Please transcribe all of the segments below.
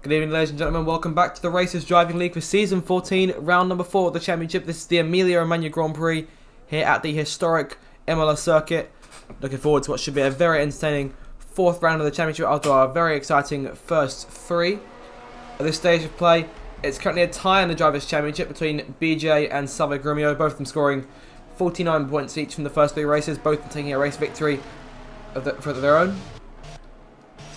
Good evening, ladies and gentlemen. Welcome back to the Racers Driving League for Season 14, Round number 4 of the Championship. This is the Emilia Romagna Grand Prix here at the historic Emilia circuit. Looking forward to what should be a very entertaining 4th round of the Championship after our very exciting first 3. At this stage of play, it's currently a tie in the Drivers' Championship between BJ and Salvo Grumio, both of them scoring 49 points each from the first 3 races, both of them taking a race victory for their own.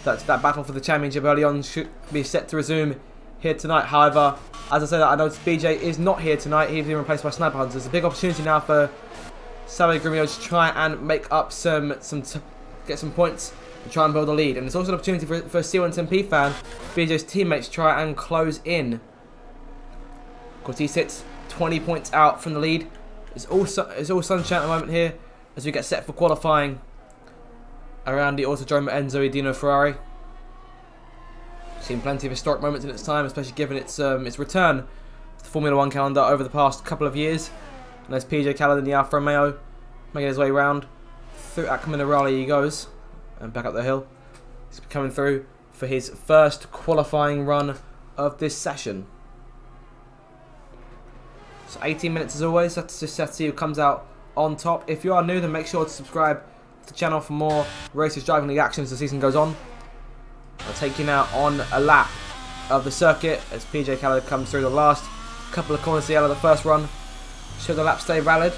That battle for the championship early on should be set to resume here tonight. However, as I said, I noticed BJ is not here tonight. He's been replaced by Sniper Hunters. It's a big opportunity now for Salvo Grumio to try and make up get some points and try and build a lead. And it's also an opportunity for C110P fan, BJ's teammates, to try and close in. Of course, he sits 20 points out from the lead. It's all sunshine at the moment here as we get set for qualifying around the Autodromo Enzo Dino Ferrari. Seen plenty of historic moments in its time, especially given its return to the Formula 1 calendar over the past couple of years. And there's PJ Callard in the Alfa Romeo making his way round. Through Acaminerali he goes, and back up the hill. He's coming through for his first qualifying run of this session. So 18 minutes as always. Let's just see who comes out on top. If you are new, then make sure to subscribe to the channel for more Racers Driving League action as the season goes on. I'll take you now on a lap of the circuit as PJ Callard comes through the last couple of corners out of the first run. Should the lap stay valid?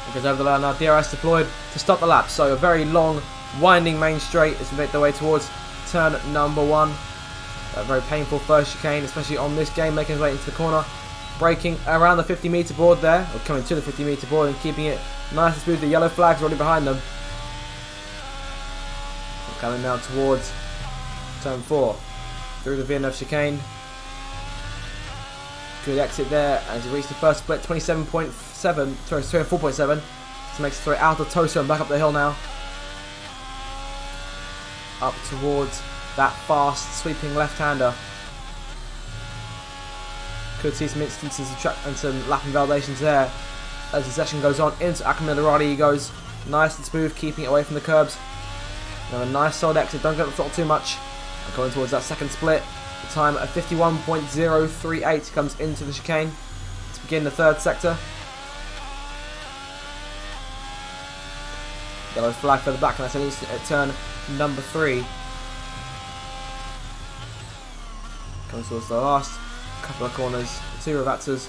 It goes over the line now. DRS deployed to stop the lap. So a very long, winding main straight as we make the way towards turn number 1. A very painful first chicane, especially on this game, making his way into the corner. Braking around the 50-meter board there, or coming to the 50-meter board and keeping it nice and smooth. The yellow flag's already behind them. We're coming now towards turn 4 through the Villeneuve chicane. Good exit there as he reached the first split, 27.7, sorry, 4.7. So makes his way out of Tosa and back up the hill now. Up towards that fast sweeping left-hander. Could see some instances of track and some lap invalidations there as the session goes on. Into Acaminerali he goes, nice and smooth, keeping it away from the curbs. Now a nice solid exit, don't get the throttle too much. And going towards that second split, the time at 51.038 comes into the chicane to begin the 3rd sector. Yellow flag for the back, and that's an instant at turn number 3. Comes towards the last couple of corners, 2 Ravazzas,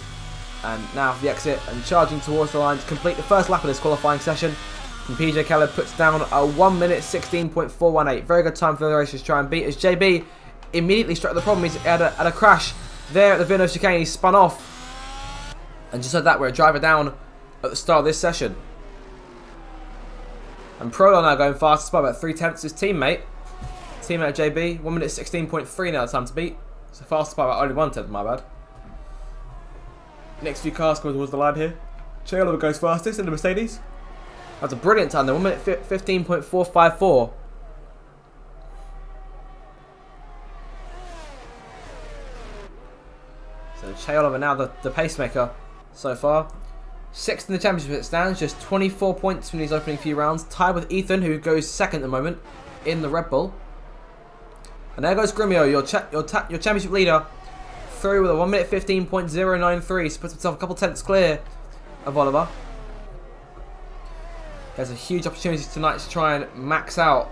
and now for the exit and charging towards the line to complete the first lap of this qualifying session. And PJ Callard puts down a 1 minute 16.418. Very good time for the racers to try and beat as JB immediately struck the problem. He's had a crash there at the Villeneuve chicane. He spun off, and just like that, we're a driver down at the start of this session. And Prolo now going fastest by about 3/10 his teammate JB. 1 minute 16.3 now the time to beat. So fastest by about only 1/10, my bad. Next few cars go towards the line here. Chayolova goes fastest in the Mercedes. That's a brilliant time there, 1 minute 15.454. So Chayolova now the pacemaker so far. 6th in the championship it stands, just 24 points from these opening few rounds. Tied with Ethan, who goes 2nd at the moment in the Red Bull. And there goes Grumio, your championship leader, through with a 1 minute 15.093. So puts himself a couple tenths clear of Oliver. There's a huge opportunity tonight to try and max out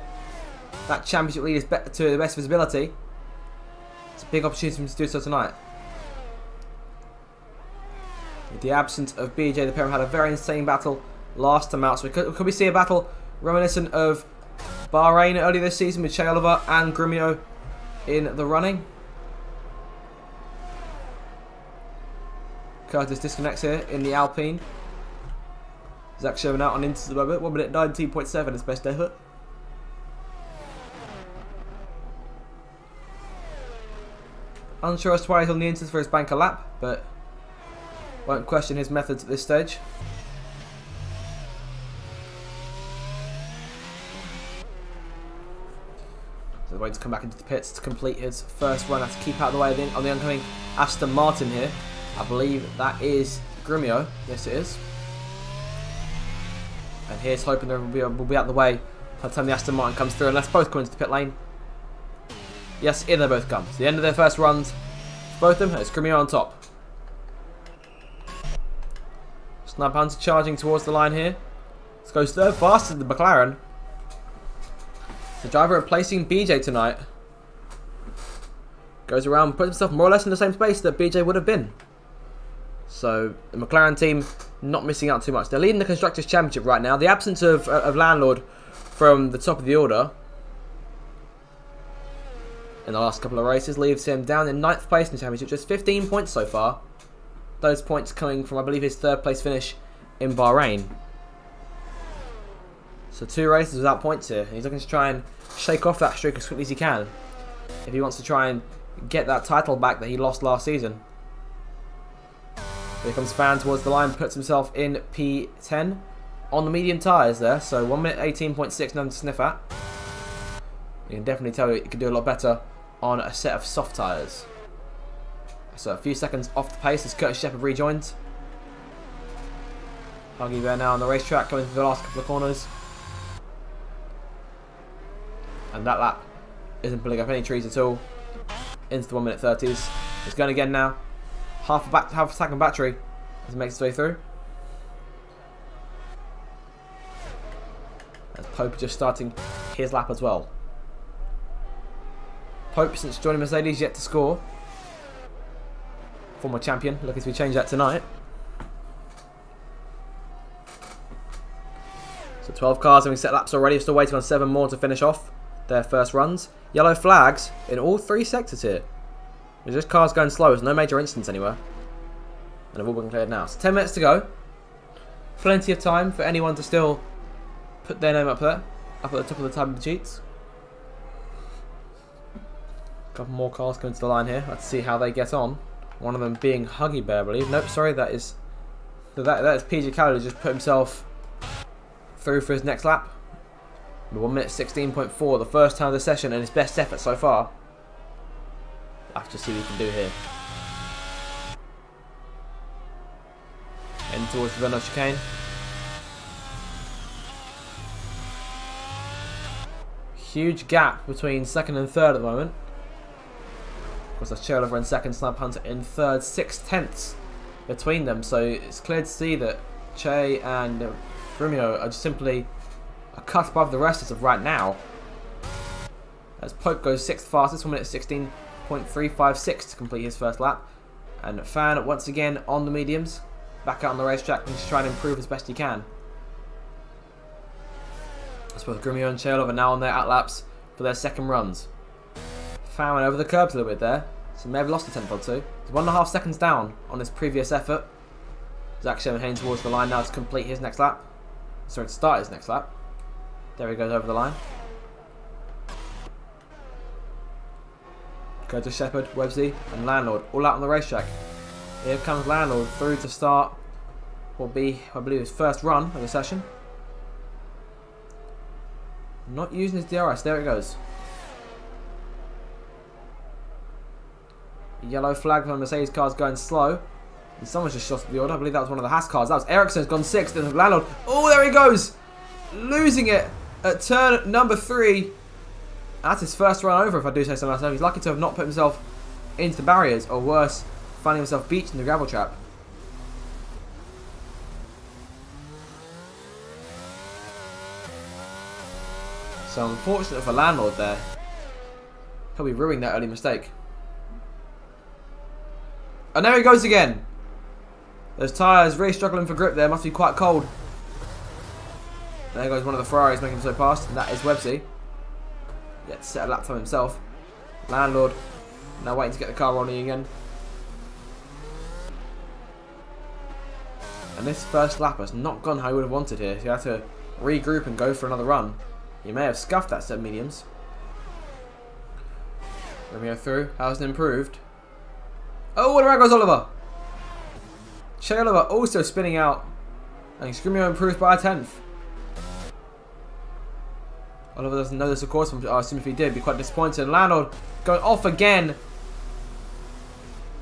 that championship lead to the best of his ability. It's a big opportunity for him to do so tonight. With the absence of BJ, the pair had a very insane battle last time out. So could we see a battle reminiscent of Bahrain earlier this season with Chayolova and Grumio in the running? Curtis disconnects here in the Alpine. Zach Sherman out on into the moment. 1 minute 19.7 his best effort. Unsure as to why he's on the inside for his banker lap, but won't question his methods at this stage. So waiting to come back into the pits to complete his first run. Has to keep out of the way on the oncoming Aston Martin here. I believe that is Grumio. Yes, it is. And here's hoping that we'll be out of the way By the time the Aston Martin comes through, unless both come into the pit lane. Yes, in they both come. So the end of their first runs, both of them, it's Grimio on top. Snap Hunter charging towards the line here. This goes third faster than the McLaren. The driver replacing BJ tonight. Goes around, puts himself more or less in the same space that BJ would have been. So the McLaren team not missing out too much. They're leading the Constructors' Championship right now. The absence of Landlord from the top of the order in the last couple of races leaves him down in 9th place in the championship, just 15 points so far. Those points coming from, I believe, his 3rd place finish in Bahrain. So 2 races without points here. He's looking to try and shake off that streak as quickly as he can if he wants to try and get that title back that he lost last season. Here comes Fan towards the line, puts himself in P10 on the medium tyres there. So 1 minute 18.6, nothing to sniff at. You can definitely tell he could do a lot better on a set of soft tyres. So a few seconds off the pace as Curtis Shepherd rejoins. Huggy Bear now on the racetrack, going through the last couple of corners. And that lap isn't pulling up any trees at all. Into the 1 minute 30s. It's going again now. Half a second battery as it makes its way through. As Pope just starting his lap as well. Pope, since joining Mercedes, yet to score. Former champion, looking to change that tonight. So 12 cars having set laps already, still waiting on 7 more to finish off their first runs. Yellow flags in all 3 sectors here. There's just cars going slow, there's no major incidents anywhere. And they've all been cleared now. So 10 minutes to go. Plenty of time for anyone to still put their name up there, up at the top of the time sheets. A couple more cars coming to the line here. Let's see how they get on. One of them being Huggy Bear, I believe. Nope, sorry, that is PJ Calloway just put himself through for his next lap. 1 minute 16.4, the first time of the session and his best effort so far. We'll have to see what he can do here. Heading towards the Renault chicane. Huge gap between 2nd and 3rd at the moment. Of course, that's Cherlover in 2nd, Snap Hunter in 3rd, 6/10 between them. So it's clear to see that Che and Grumio are just simply a cut above the rest as of right now. As Pope goes 6th fastest, 1 minute 16.356 to complete his first lap. And Fan once again on the mediums, back out on the racetrack and just trying to improve as best he can. I suppose Grumio and Cherlover are now on their outlaps for their second runs. Fan went over the curbs a little bit there, so may have lost a tenth or two. He's 1.5 seconds down on his previous effort. Zach Sherman heading towards the line now to complete his next lap. Sorry, to start his next lap. There he goes over the line. Curtis Shepherd, Websy, and Landlord all out on the racetrack. Here comes Landlord through to start what will be, I believe, his first run of the session. Not using his DRS, there it goes. Yellow flag from Mercedes cars going slow. And someone's just shot at the order. I believe that was one of the Haas cars. That was Ericsson's gone 6th. And Landlord. Oh, there he goes. Losing it at turn number 3. That's his first run over, if I do say so myself. He's lucky to have not put himself into the barriers. Or worse, finding himself beached in the gravel trap. So unfortunate for Landlord there. He'll be ruining that early mistake. And there he goes again. Those tyres really struggling for grip there. Must be quite cold. There goes one of the Ferraris making him so fast. And that is Websy. Yet to set a lap time himself. Landlord now waiting to get the car rolling again. And this first lap has not gone how he would have wanted here. He had to regroup and go for another run. He may have scuffed that set of mediums. Romeo through. Hasn't improved. Oh, and around goes Oliver. Che Oliver also spinning out. And Scrimio improves by a 10th. Oliver doesn't know this, of course. I assume if he did, he'd be quite disappointed. And Landlord going off again.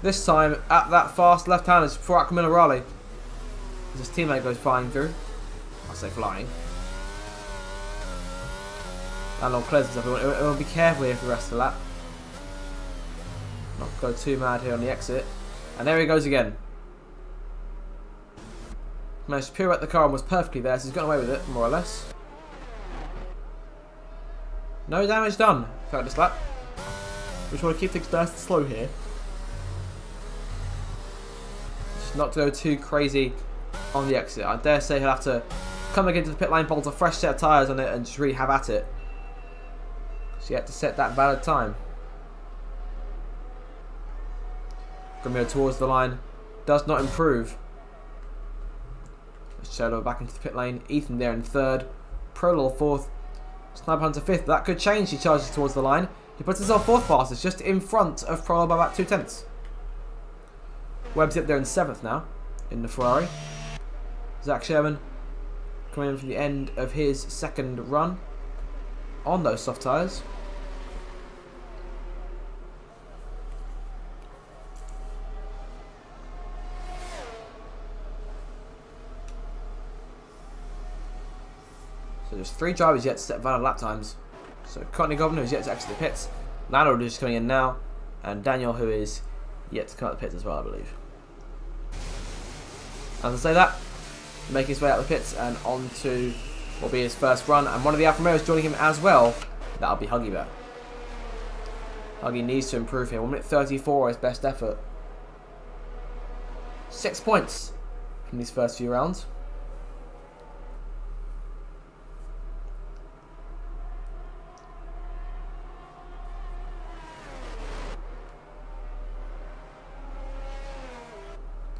This time at that fast left-hander before Camilla Raleigh. As his teammate goes flying through. I'll say flying. Landlord clears himself. We want to be careful here for the rest of the lap. Not go too mad here on the exit. And there he goes again. Managed to pirouette the car and was perfectly there, so he's got away with it, more or less. No damage done throughout this lap. We just want to keep things nice and slow here. Just not to go too crazy on the exit. I dare say he'll have to come again to the pit lane, bolt a fresh set of tyres on it and just really have at it. So you have to set that valid time. Grimio towards the line. Does not improve. Shadow back into the pit lane. Ethan there in third. Prolol fourth. Sniper Hunter fifth. That could change. He charges towards the line. He puts himself fourth fastest, just in front of Prolol by about 0.2. Webb's up there in seventh now in the Ferrari. Zach Sherman coming in from the end of his second run on those soft tyres. So there's 3 drivers yet to set valid lap times. So Courtney Governor who's yet to exit the pits. Landlord is just coming in now. And Daniel who is yet to come out the pits as well, I believe. As I say that, making his way out the pits and on to what will be his first run. And one of the Alfa Romeos joining him as well. That'll be Huggy Bear. Huggy needs to improve here. 1 minute 34 his best effort. 6 points from these first few rounds.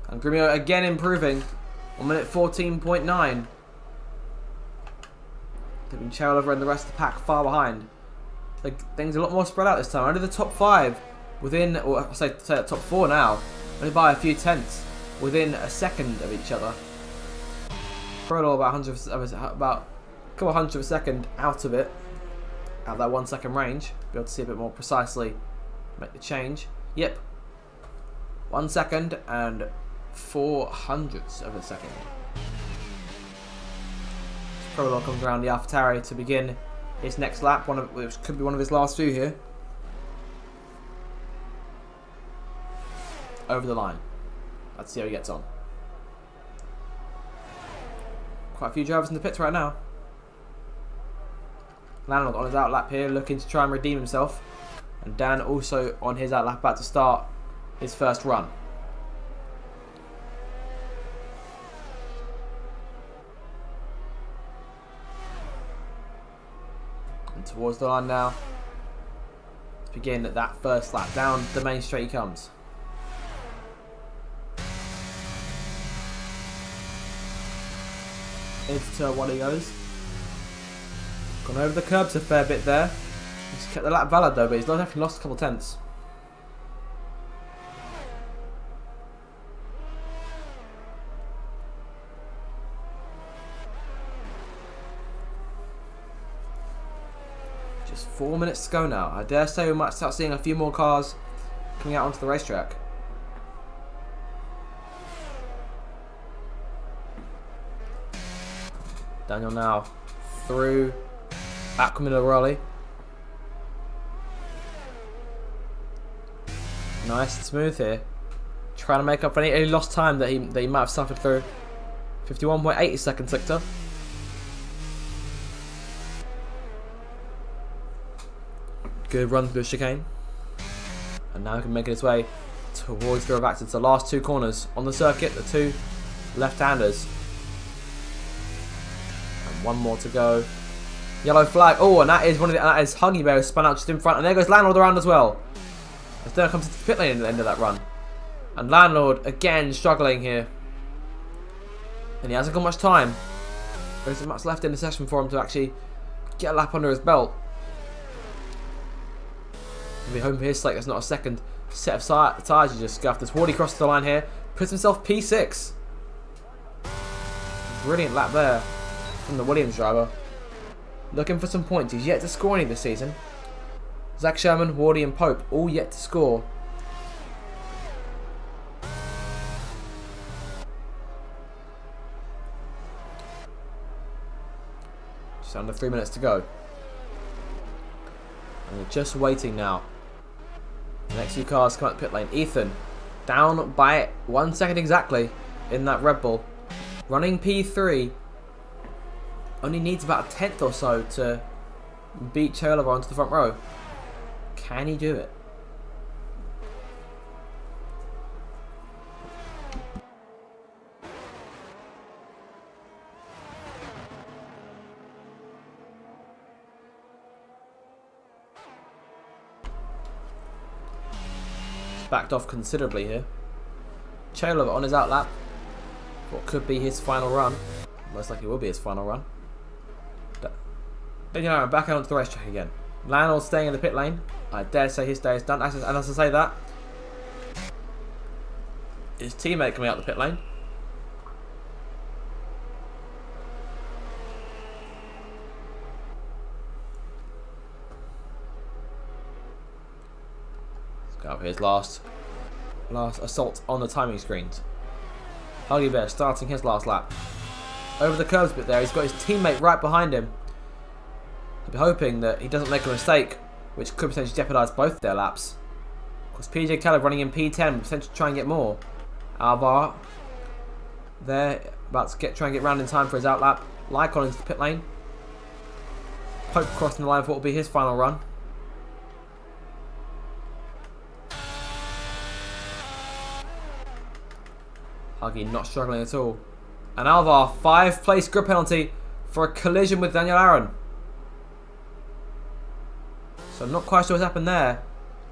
And Grimio again improving. 1 minute 14.9. Leaving Charlover and the rest of the pack far behind. Like, things are a lot more spread out this time. Only the top 5 within, or I say the top 4 now, only by a few tenths within a second of each other. Prolol about a couple hundredths of a second out of it, out of that 1 second range. Be able to see a bit more precisely, make the change. Yep, 1 second and 4 hundredths of a second. Prolol comes around the AlphaTauri to begin his next lap, which could be one of his last few here. Over the line. Let's see how he gets on. Quite a few drivers in the pits right now. Landlord on his out lap here, looking to try and redeem himself. And Dan also on his out lap, about to start his first run. And towards the line now. To begin that first lap. Down the main straight he comes. Into turn 1 he goes. Gone over the curbs a fair bit there. He's kept the lap valid though, but he's definitely lost a couple tenths. Just 4 minutes to go now. I dare say we might start seeing a few more cars coming out onto the racetrack. Daniel now through Aquamina Raleigh. Nice and smooth here. Trying to make up for any lost time that he might have suffered through. 51.8 seconds sector. Good run through the chicane. And now he can make his way towards the rear. It's the last 2 corners on the circuit. The 2 left-handers. 1 more to go. Yellow flag. Oh, and that is Huggy Bear spun out just in front. And there goes Landlord around as well. As Dale comes to the pit lane at the end of that run. And Landlord again struggling here. And he hasn't got much time. There isn't much left in the session for him to actually get a lap under his belt. We'll be hoping for his sake there's not a second set of tyres he just scuffed. As Wardy crosses the line here. Puts himself P6. Brilliant lap there from the Williams driver. Looking for some points. He's yet to score any this season. Zach Sherman, Wardy and Pope all yet to score. Just under 3 minutes to go. And you're just waiting now. The next few cars come out the pit lane. Ethan, down by 1 second exactly in that Red Bull. Running P3. Only needs about a tenth or so to beat Cholova onto the front row. Can he do it? Backed off considerably here. Cholova on his outlap. What could be his final run. Most likely will be his final run. Then back out onto the racetrack again. Landlord staying in the pit lane. I dare say his day is done. And as I say that, his teammate coming out the pit lane. Let's go up his last assault on the timing screens. Huggy Bear starting his last lap. Over the curbs a bit there. He's got his teammate right behind him. He'll be hoping that he doesn't make a mistake, which could potentially jeopardise both their laps. Of course, PJ Keller running in P10, potentially try and get more. Alvar there, about to try and get round in time for his outlap. Lycon into the pit lane. Pope crossing the line for what will be his final run. Huggy not struggling at all. And Alvar, 5-place grid penalty for a collision with Daniel Aaron. So I'm not quite sure what's happened there.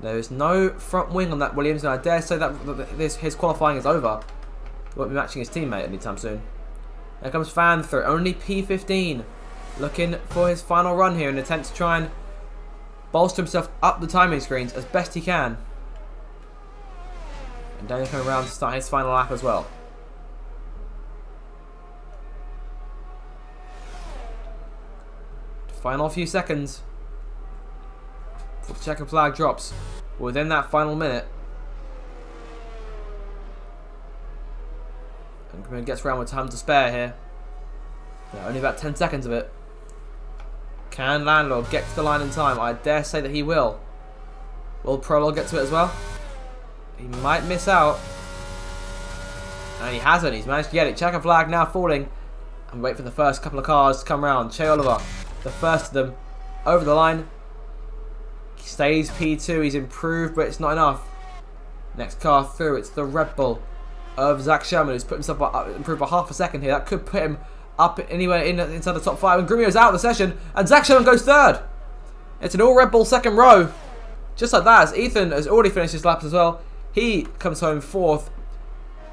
There is no front wing on that Williams, and I dare say that his qualifying is over. He won't be matching his teammate anytime soon. There comes Fan through, only P15. Looking for his final run here in an attempt to try and bolster himself up the timing screens as best he can. And Daniel coming around to start his final lap as well. Final few seconds. The checker flag drops within that final minute. And Grimmett gets around with time to spare here. Yeah, only about 10 seconds of it. Can Landlord get to the line in time? I dare say that he will. Will Prologue get to it as well? He might miss out. And he hasn't. He's managed to get it. Checker flag now falling. And wait for the first couple of cars to come round. Cholova, the first of them, over the line. He stays P2. He's improved, but it's not enough. Next car through. It's the Red Bull of Zach Sherman, who's put himself up, improved by half a second here. That could put him up anywhere inside the top 5. And Grimmio's out of the session. And Zach Sherman goes third. It's an all Red Bull second row. Just like that, as Ethan has already finished his laps as well. He comes home fourth.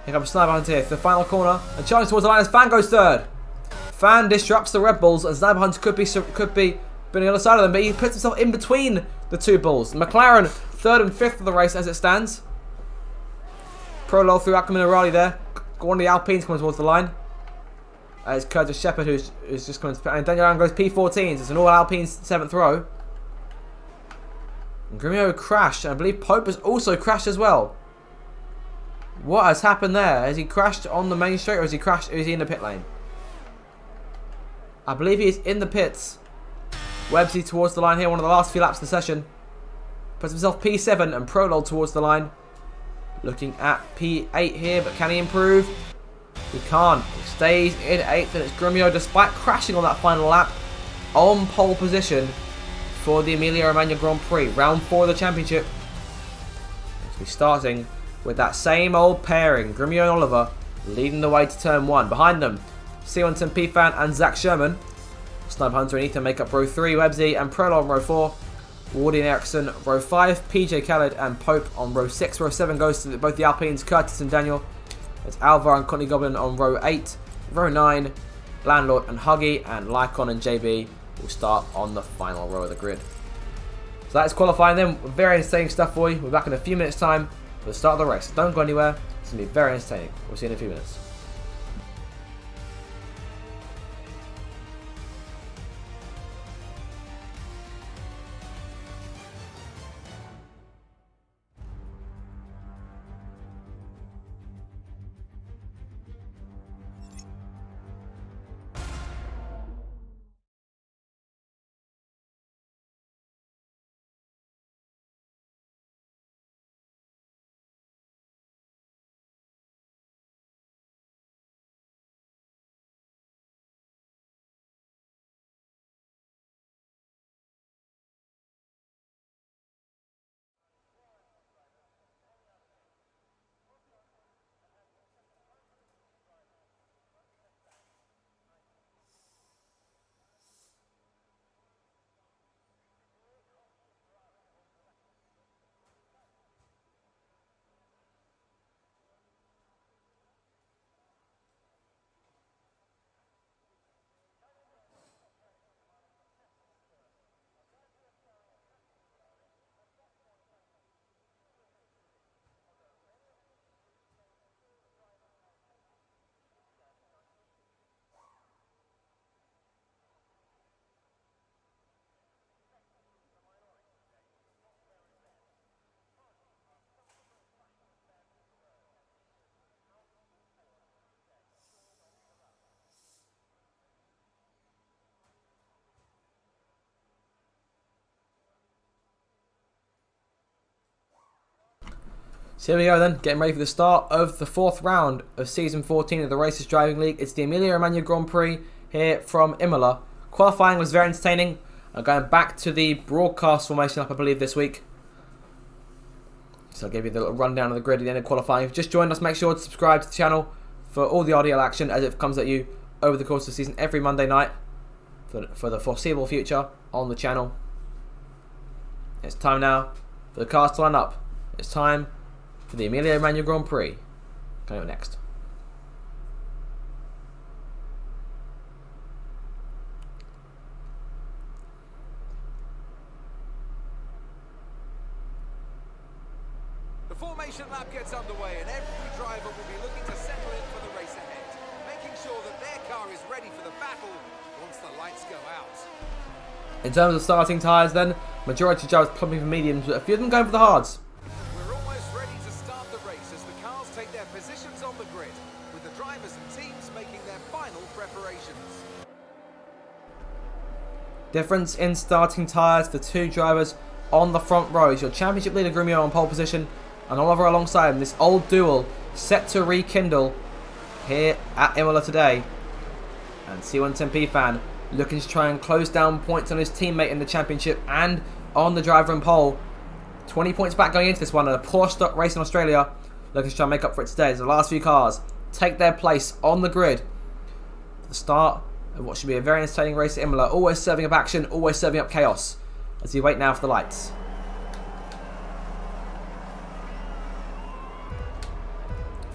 Here comes Sniper Hunt here for the final corner. And charging towards the line as Fan goes third. Fan disrupts the Red Bulls, and Sniper Hunt could be on the other side of them, but he puts himself in between the two bulls. McLaren, third and fifth of the race as it stands. Prologue through Ackerman and Raleigh there. One of the Alpines coming towards the line. It's Curtis Shepherd who's just coming to... And Daniel Allen goes P14s. It's an all Alpines 7th row. And Grimmio crashed, and I believe Pope has also crashed as well. What has happened there? Has he crashed on the main straight, or has he crashed? Or is he in the pit lane? I believe he's in the pits. Websy towards the line here, one of the last few laps of the session. Puts himself P7 and Prologue towards the line. Looking at P8 here, but can he improve? He can't. He stays in 8th, and it's Grimmio, despite crashing on that final lap, on pole position for the Emilia Romagna Grand Prix. Round 4 of the championship. We're starting with that same old pairing, Grimmio and Oliver, leading the way to turn 1. Behind them, C110 P-Fan and Zach Sherman. Sniper Hunter and Ethan make up row 3, Websy and Prologue on row 4. Wardy and Ericsson row 5, PJ Khaled and Pope on row 6. Row 7 goes to both the Alpines, Curtis and Daniel. It's Alvar and Connie Goblin on row 8. Row 9, Landlord and Huggy, and Lycon and JB will start on the final row of the grid. So that's qualifying then. Very entertaining stuff for you. We're back in a few minutes time for the start of the race. Don't go anywhere. It's going to be very entertaining. We'll see you in a few minutes. So here we go then, getting ready for the start of the 4th round of Season 14 of the Races Driving League. It's the Emilia Romagna Grand Prix here from Imola. Qualifying was very entertaining. Going back to the broadcast formation up, I believe, this week. So I'll give you the little rundown of the grid at the end of qualifying. If you've just joined us, make sure to subscribe to the channel for all the audio action as it comes at you over the course of the season every Monday night for the foreseeable future on the channel. It's time now for the cars to line up. It's time for the Emilia Romagna Grand Prix. Coming up next. The formation lap gets underway and every driver will be looking to settle in for the race ahead, making sure that their car is ready for the battle once the lights go out. In terms of starting tyres then, majority of drivers probably for mediums, but a few of them going for the hards. We're almost ready to start the race as the cars take their positions on the grid, with the drivers and teams making their final preparations. Difference in starting tyres for two drivers on the front rows. Your championship leader Grumio on pole position, and Oliver alongside him. This old duel set to rekindle here at Imola today. And C110P fan looking to try and close down points on his teammate in the championship and on the driver and pole. 20 points back going into this one, and a poor stock race in Australia. Looking to try and make up for it today as the last few cars take their place on the grid for the start of what should be a very entertaining race at Imola. Always serving up action, always serving up chaos as we wait now for the lights.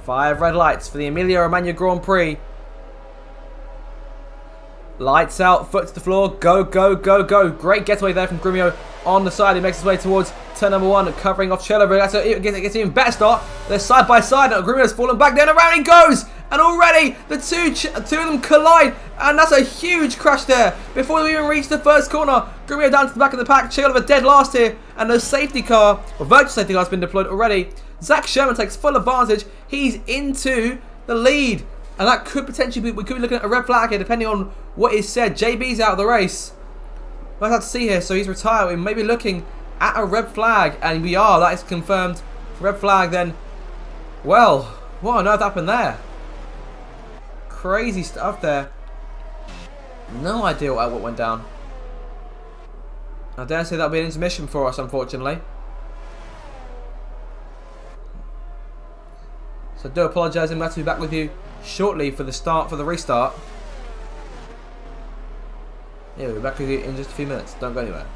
Five red lights for the Emilia Romagna Grand Prix. Lights out, foot to the floor, go, go, go, go. Great getaway there from Grumio on the side. He makes his way towards turn number 1, covering off Cello. It gets an even better start. They're side by side, and Grumio's fallen back, then around he goes. And already the two of them collide, and that's a huge crash there. Before they even reach the first corner, Grumio down to the back of the pack. Cello dead last here, and the safety car, or virtual safety car, has been deployed already. Zach Sherman takes full advantage. He's into the lead. And that could potentially be, we could be looking at a red flag here, depending on what is said. JB's out of the race. We'll have to see here. So he's retired. We may be looking at a red flag. And we are. That is confirmed. Red flag then. Well, what on earth happened there? Crazy stuff there. No idea what went down. I dare say that'll be an intermission for us, unfortunately. So I do apologise. I'm going to be back with you shortly for the restart. Yeah, we'll be back with you in just a few minutes. Don't go anywhere.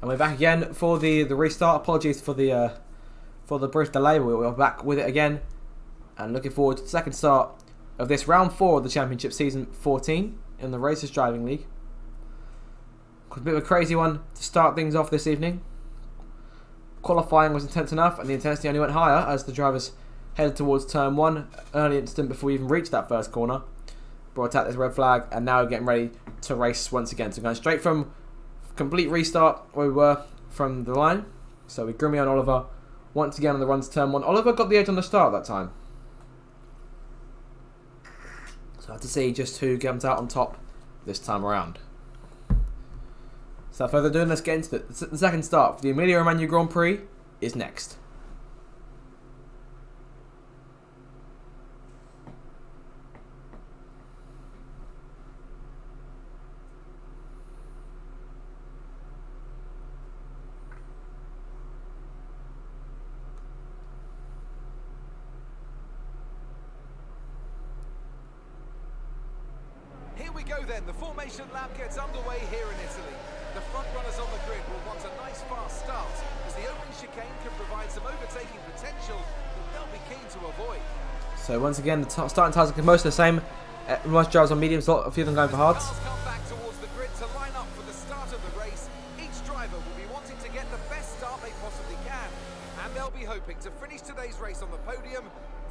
And we're back again for the restart. Apologies for the brief delay. We're back with it again, and looking forward to the second start of this round 4 of the Championship Season 14 in the Racers Driving League. A bit of a crazy one to start things off this evening. Qualifying was intense enough, and the intensity only went higher as the drivers headed towards turn 1. Early instant before we even reached that first corner. Brought out this red flag, and now we're getting ready to race once again. So going straight from complete restart where we were from the line. So with Grumio and Oliver once again on the run to turn 1. Oliver got the edge on the start that time. So I have to see just who comes out on top this time around. So without further ado, let's get into it. The second start for the Emilia Romagna Grand Prix is next. Here we go then, the formation lap gets underway here in Italy. The front runners on the grid will want a nice fast start, as the opening chicane can provide some overtaking potential that they'll be keen to avoid. So once again, the starting tires are most of the same. Most drivers on mediums, a few of them going for hards. Cars come back towards the grid to line up for the start of the race. Each driver will be wanting to get the best start they possibly can, and they'll be hoping to finish today's race on the podium,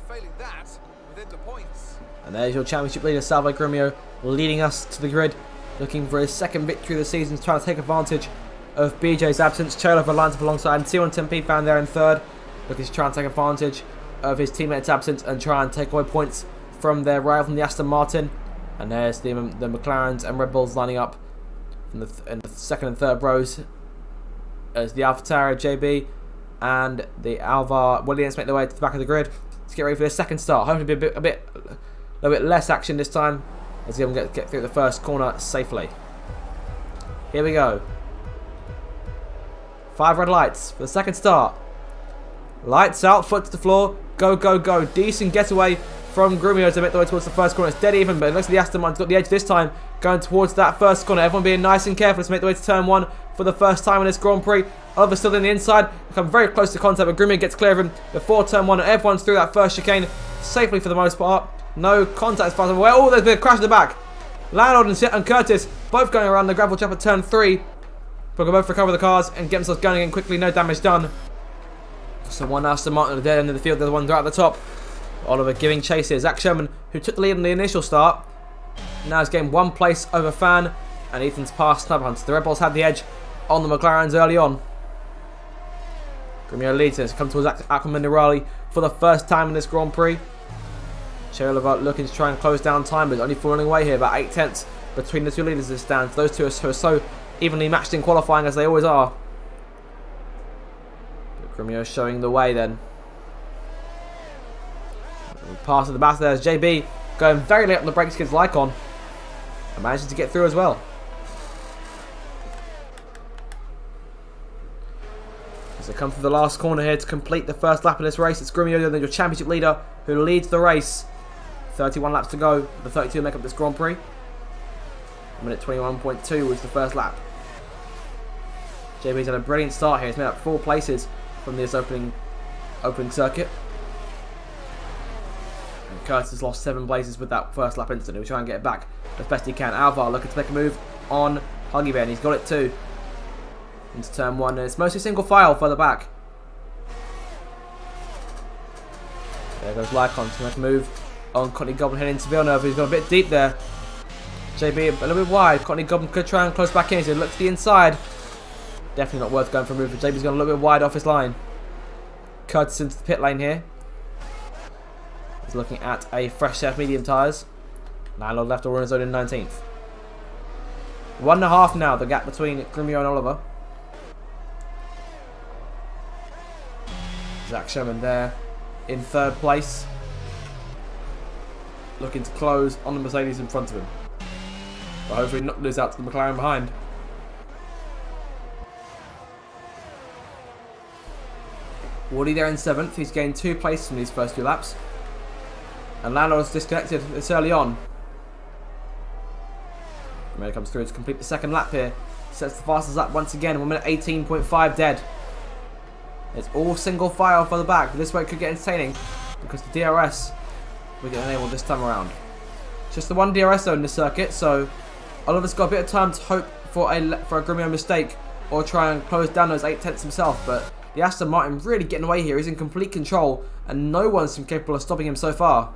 failing that, within the points. And there's your championship leader, Salvo Grumio, leading us to the grid, looking for his second victory of the season, trying to take advantage of BJ's absence. Cholova lines up alongside, and T110P found there in third, looking to try and take advantage of his teammate's absence and try and take away points from their rival from the Aston Martin. And there's the McLarens and Red Bulls lining up in the second and third rows as the AlphaTauri JB and the Alvar Williams make their way to the back of the grid to get ready for their second start. Hopefully be a little bit less action this time as they get through the first corner safely. Here we go. 5 red lights for the second start. Lights out, foot to the floor. Go, go, go. Decent getaway from Grumio to make the way towards the first corner. It's dead even, but it looks like the Aston Martin's got the edge this time, going towards that first corner. Everyone being nice and careful to make the way to turn 1 for the first time in this Grand Prix. Oliver's still in the inside. Come very close to contact, but Grumio gets clear of him before turn 1. And everyone's through that first chicane safely for the most part. No contact as far as I'm aware. Oh, there's been a crash at the back. Landlord and Curtis both going around the gravel trap at turn 3. But can both recover the cars and get themselves going again quickly. No damage done. So one Aston Martin at the dead end of the field. The other one's right at the top. Oliver giving chase here. Zach Sherman, who took the lead in the initial start, now is getting 1 place over Fan. And Ethan's past Snub Hunter. The Red Bulls had the edge on the McLarens early on. Grumio leads us. Come towards Aquaman Nirali for the first time in this Grand Prix. Cholova looking to try and close down time, but only falling away here, about 8 tenths between the two leaders as it stands. Those two are so evenly matched in qualifying as they always are. But Grumio showing the way then. Pass at the back there is JB going very late on the brakes against Lycon and managing to get through as well. As they come through the last corner here to complete the first lap of this race, it's Grumio, your championship leader, who leads the race. 31 laps to go. The 32 make up this Grand Prix. Minute 21.2 was the first lap. JB's had a brilliant start here. He's made up 4 places from this opening circuit. And Curtis has lost 7 places with that first lap incident. He'll try and get it back as best he can. Alvar looking to make a move on Huggy Bear, and he's got it too. Into turn 1, and it's mostly single file further back. There goes Lycon to make a move on Courtney Goblin heading into Villeneuve, who's got a bit deep there. JB a little bit wide. Courtney Goblin could try and close back in, so he looks to the inside. Definitely not worth going for a move, but JB's gone a little bit wide off his line. Curtis into the pit lane here. He's looking at a fresh set of medium tyres. Landlord left all in his own in 19th. 1.5 now, the gap between Grumio and Oliver. Zach Sherman there in 3rd place, looking to close on the Mercedes in front of him, but hopefully not lose out to the McLaren behind. Woody there in 7th. He's gained 2 places from these first 2 laps, and Landlord's disconnected this early on. Emilia comes through to complete the second lap here Sets the fastest lap once again. 1 minute 18.5 dead. It's all single file for the back, but this way it could get entertaining because the DRS will get enabled this time around. Just the one DRS zone in the circuit, so Oliver's got a bit of time to hope for a Grumio mistake or try and close down those 8 tenths himself, but the Aston Martin really getting away here. He's in complete control and no one's capable of stopping him so far.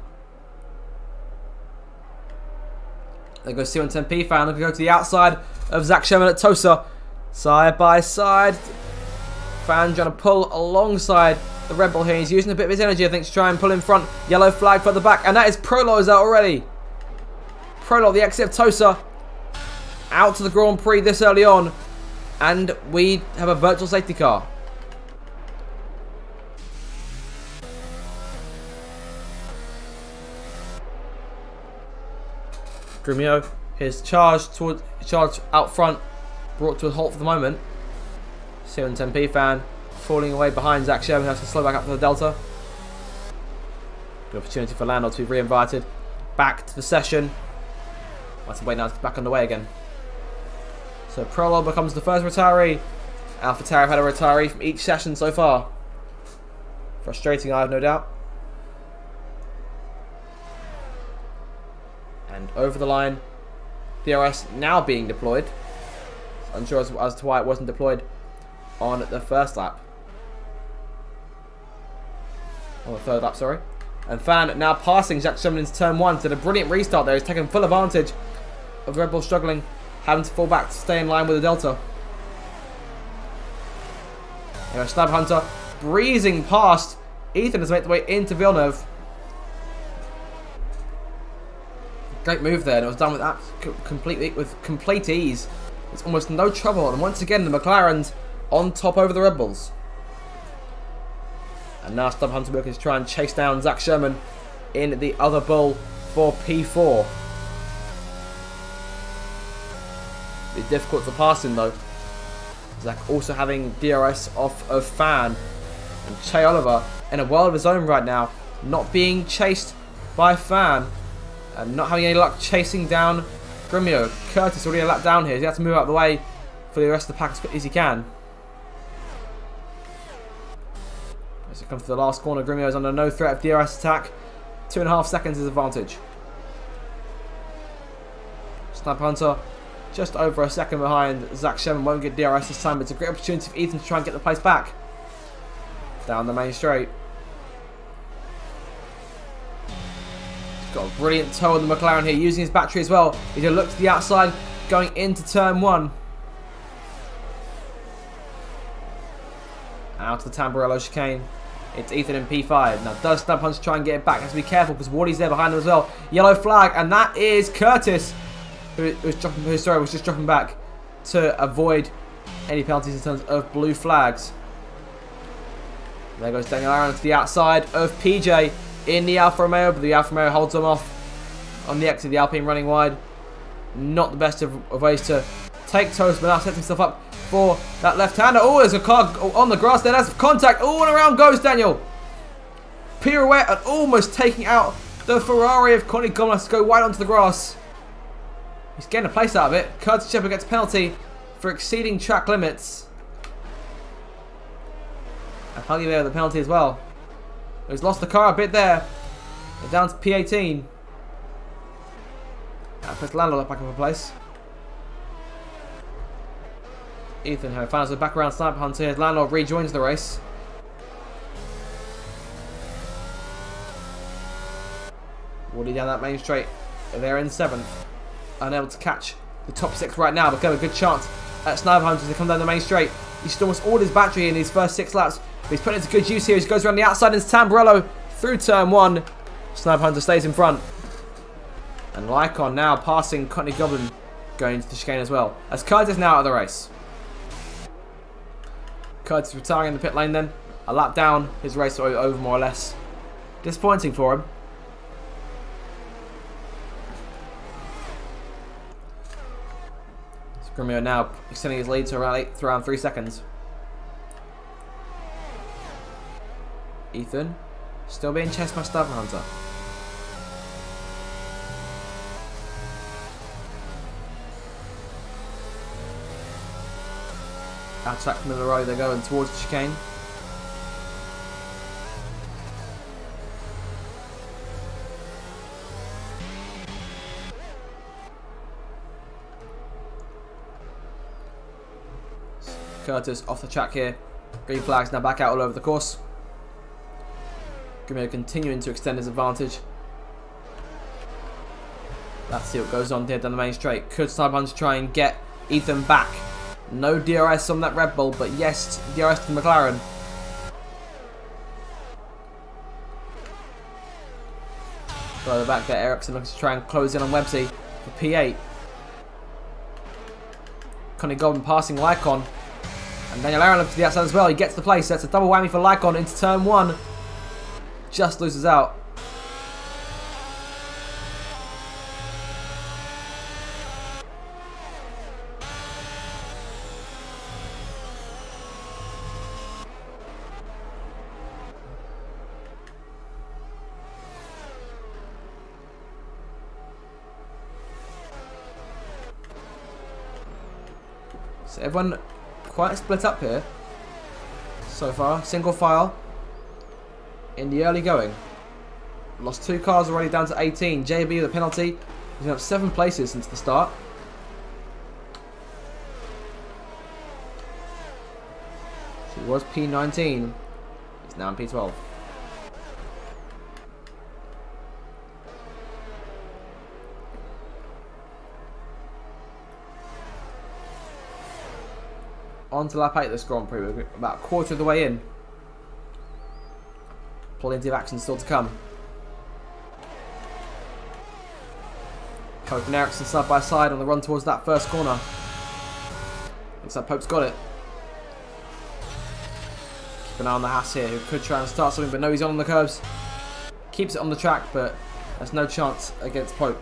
There goes C110P fan, looking to go to the outside of Zach Sherman at Tosa. Side by side. Fan trying to pull alongside the Red Bull here. He's using a bit of his energy, I think, to try and pull in front. Yellow flag for the back, and that is Prolo's out already. Prolo, the exit of Tosa, out to the Grand Prix this early on, and we have a virtual safety car. Grumio, his charge out front, brought to a halt for the moment. C110P fan falling away behind Zach Sherman, who has to slow back up to the Delta. Good opportunity for Lando to be re-invited back to the session. I have to wait now to get back underway again. So Prolo becomes the first retiree. AlphaTauri have had a retiree from each session so far. Frustrating, I have no doubt. And over the line, DRS now being deployed. Unsure as to why it wasn't deployed on the first lap. On the third lap, sorry. And Fan now passing Zach Sherman into turn 1. Did a brilliant restart there. He's taken full advantage of Red Bull struggling, having to fall back to stay in line with the Delta. Here, Snap Hunter breezing past. Ethan has made the way into Villeneuve. Great move there, and it was done with that complete ease. It's almost no trouble, and once again the McLarens on top over the Red Bulls. And now Snub Hunter looking to try and chase down Zach Sherman in the other bull for P4. It's difficult to pass him though. Zach also having DRS off of Fan, and Che Oliver in a world of his own right now, not being chased by Fan. And not having any luck chasing down Grumio. Curtis already a lap down here. He has to move out of the way for the rest of the pack as quickly as he can. As it comes to the last corner, Grumio is under no threat of DRS attack. 2.5 seconds is advantage. Snap Hunter just over a second behind. Zach Sherman won't get DRS this time, but it's a great opportunity for Ethan to try and get the place back. Down the main straight. Got a brilliant toe on the McLaren here, using his battery as well. He's going to look to the outside, going into turn 1. Out to the Tamburello chicane. It's Ethan in P5. Now, does Snub Hunter try and get it back? Has to be careful because Wardy's there behind him as well. Yellow flag, and that is Curtis, who was just dropping back to avoid any penalties in terms of blue flags. There goes Daniel Aaron to the outside of PJ in the Alfa Romeo, but the Alfa Romeo holds them off on the exit. The Alpine running wide. Not the best of ways to take Toast, but now sets himself up for that left-hander. Oh, there's a car on the grass there. That's contact. Oh, and around goes Daniel. Pirouette and almost taking out the Ferrari of Connie Gomez to go wide onto the grass. He's getting a place out of it. Curtis Shepard gets a penalty for exceeding track limits. And Huggy there with the penalty as well. He's lost the car a bit there. They're down to P18. Now puts Landau back up a place. Ethan here finds the back around Sniper Hunter here. Landau rejoins the race. Woody down that main straight. They're in 7th. Unable to catch the top 6 right now, but got a good chance at Sniper Hunter to come down the main straight. He's still almost all his battery in his first 6 laps. But he's putting it to good use here. He goes around the outside into Tamburello through turn 1. Sniper Hunter stays in front. And Lycon now passing Courtney Goblin going into the chicane as well. As Curtis now out of the race. Curtis retiring in the pit lane then. A lap down. His race over more or less. Disappointing for him. Grumio now extending his lead to around 3 seconds. Ethan still being chased by Sniper Hunter. Outside from the row, they're going towards the chicane. Curtis off the track here. Green flags now back out all over the course. Grimio continuing to extend his advantage. Let's see what goes on here down the main straight. Could Sniper try and get Ethan back? No DRS on that Red Bull, but yes, DRS to McLaren. Further back there, Ericsson looking to try and close in on Websy for P8. Connie Golden passing Lycon. And Daniel Aaron looks to the outside as well. He gets the place. That's a double whammy for Lycon into turn 1. Just loses out. So everyone quite split up here so far. Single file in the early going. Lost 2 cars already down to 18. JB with a penalty. He's up 7 places since the start. So he was P19. He's now in P12. On to lap 8 this Grand Prix. We're about a quarter of the way in. Plenty of action still to come. Pope and Ericsson side by side on the run towards that first corner. Looks like Pope's got it. Keep an eye on the Haas here, who could try and start something, but no, he's on the curbs. Keeps it on the track, but there's no chance against Pope.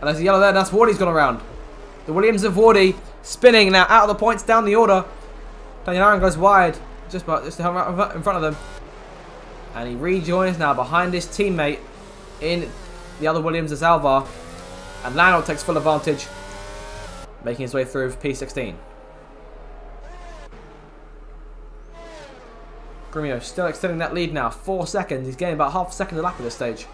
And there's a yellow there, and that's Wardy's gone around. The Williams of Wardy spinning now out of the points down the order. Daniel Aaron goes wide, just right in front of them. And he rejoins now behind his teammate in the other Williams as Alvar. And Lando takes full advantage, making his way through P16. Grimio still extending that lead now, 4 seconds. He's getting about half a second a lap at this stage.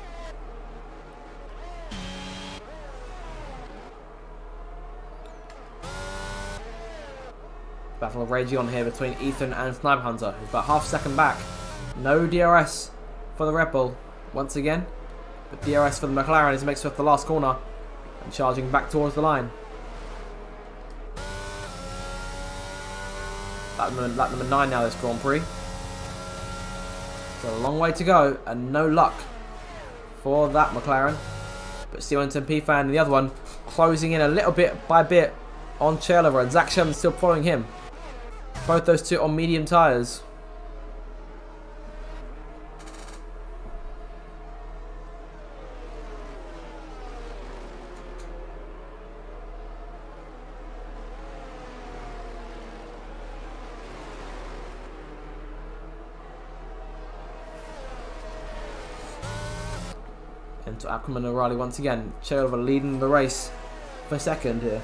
Battle raging on here between Ethan and Sniper Hunter, who's about half a second back. No DRS for the Red Bull once again, but DRS for the McLaren as he makes it off the last corner and charging back towards the line. Lap number 9 now this Grand Prix. So a long way to go and no luck for that McLaren. But Stevenson P-Fan and the other one closing in a little bit by bit on Chairlover, and Zach Sherman still following him. Both those two on medium tyres. Into Ackerman and O'Reilly once again. Chairlover leading the race for second here.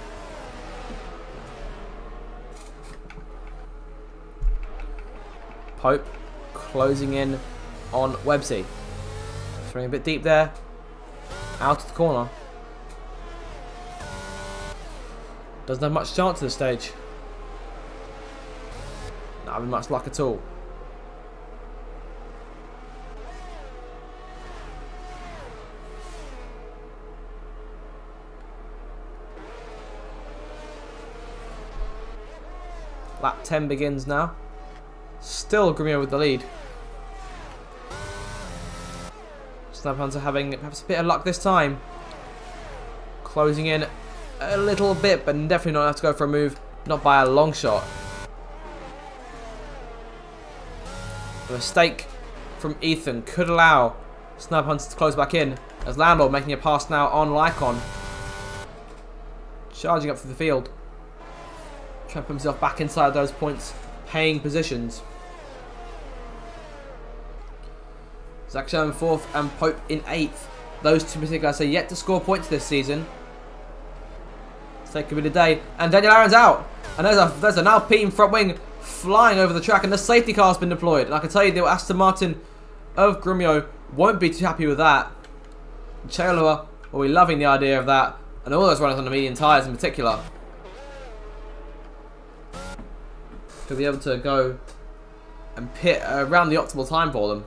Pope closing in on Websy. Throwing a bit deep there. Out of the corner. Doesn't have much chance at this stage. Not having much luck at all. Lap 10 begins now. Still Grimio with the lead. Sniper Hunter having perhaps a bit of luck this time. Closing in a little bit, but definitely not enough to go for a move. Not by a long shot. A mistake from Ethan could allow Sniper Hunter to close back in. As Landlord making a pass now on Lycon. Charging up through the field. Trying to put himself back inside those points. Paying positions. Zach Sherman 4th and Pope in 8th. Those two particular guys are yet to score points this season. So it could be the day. And Daniel Aaron's out. And there's an Alpine front wing flying over the track. And the safety car's been deployed. And I can tell you the Aston Martin of Grumio won't be too happy with that. Chalova will be loving the idea of that. And all those runners on the medium tyres in particular. To be able to go and pit around the optimal time for them.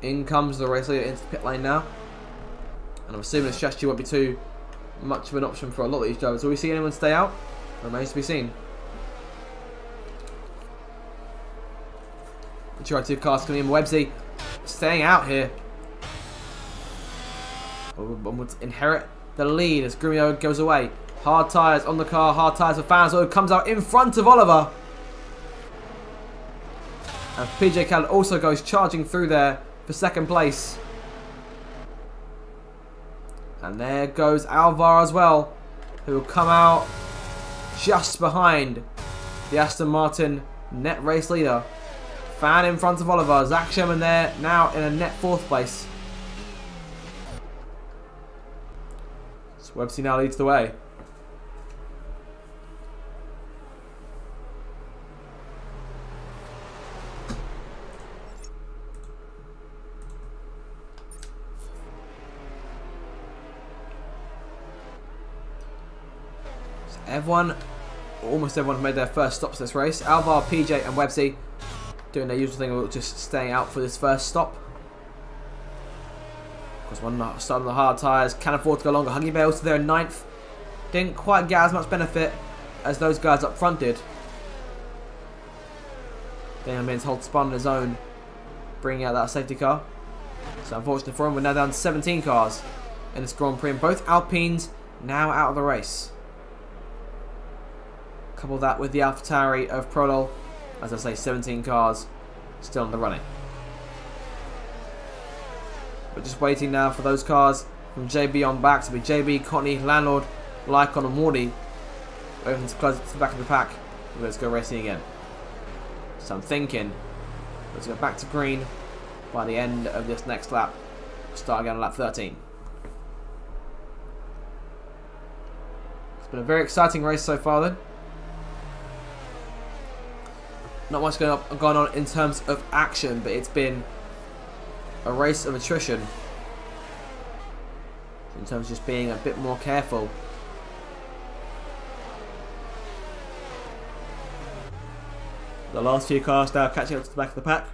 In comes the race leader into the pit lane now. And I'm assuming the strategy won't be too much of an option for a lot of these drivers. Will we see anyone stay out? Remains to be seen. The two cars coming in. Websy staying out here. Would inherit the lead as Grumio goes away. Hard tyres on the car. Hard tyres for fans. Oh, comes out in front of Oliver. And PJ Khaled also goes charging through there for second place. And there goes Alvar as well, who will come out just behind the Aston Martin net race leader. Fan in front of Oliver. Zach Sherman there now in a net fourth place. So Websy now leads the way. Almost everyone made their first stops this race. Alvar, PJ and Websy doing their usual thing of just staying out for this first stop. Of course, one starting on the hard tyres, can afford to go longer. Huggy Bear also there in 9th. Didn't quite get as much benefit as those guys up front did. Daniel Mins holds spun on his own, bringing out that safety car. So unfortunately for him, we're now down to 17 cars in this Grand Prix. And both Alpines now out of the race. Couple that with the AlphaTauri of Prodol. As I say, 17 cars still in the running. We're just waiting now for those cars from JB on back to be JB, Cotney, Landlord, Lycon and Morty. Waiting to close it to the back of the pack. Let's go racing again. So I'm thinking let's go back to green by the end of this next lap. Start again on lap 13. It's been a very exciting race so far then. Not much going on in terms of action, but it's been a race of attrition. In terms of just being a bit more careful. The last few cars now catching up to the back of the pack.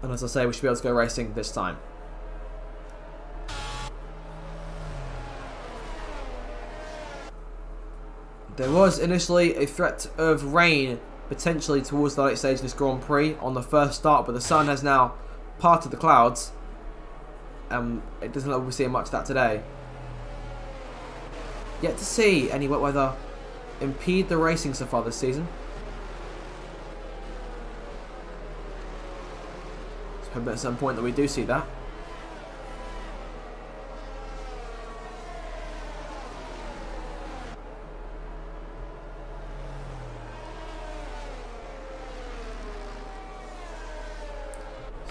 And as I say, we should be able to go racing this time. There was initially a threat of rain potentially towards the late stage of this Grand Prix on the first start, but the sun has now parted the clouds. It doesn't look like we're seeing much of that today. Yet to see any wet weather impede the racing so far this season. Let's hope at some point that we do see that.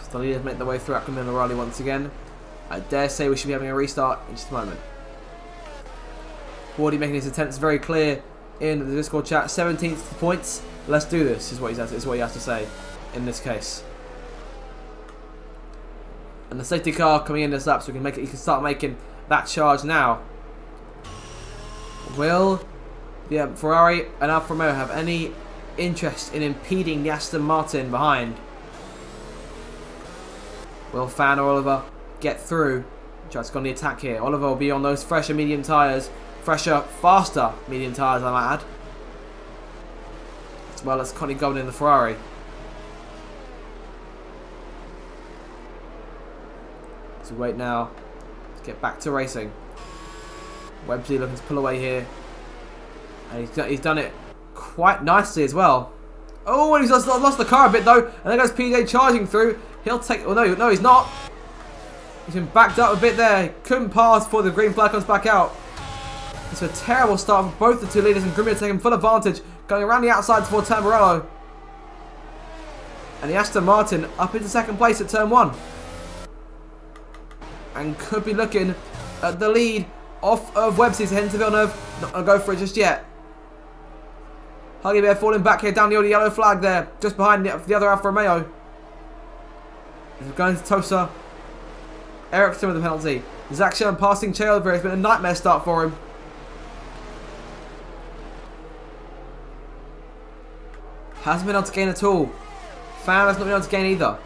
The leaders make their way through Ackerman and Riley once again. I dare say we should be having a restart in just a moment. Wardy making his attempts very clear in the Discord chat. 17th points. Let's do this, is what he has to say in this case. And the safety car coming in this lap, so he can start making that charge now. Will Ferrari and Alfa Romeo have any interest in impeding the Aston Martin behind? Will Fan or Oliver get through? Try to go on the attack here. Oliver will be on those fresher medium tyres. Fresher, faster medium tyres, I might add. As well as Connie Golden in the Ferrari. So we wait now to get back to racing. Websy looking to pull away here. And he's done it quite nicely as well. Oh, and he's lost the car a bit though. And there goes PJ charging through. He'll take... Oh, no, he's not. He's been backed up a bit there. Couldn't pass before the green flag comes back out. It's a terrible start for both the two leaders, and Grimio taking full advantage, going around the outside for Tamburello. And the Aston Martin up into second place at turn 1. And could be looking at the lead off of Webster's heading to Villeneuve. Not going to go for it just yet. Huggy Bear falling back here down the old yellow flag there, just behind the other Alfa Romeo. He's going to Tosa. Ericsson with the penalty. Zach Sherman passing Chalver. It's been a nightmare start for him. Hasn't been able to gain at all. Fan has not been able to gain either.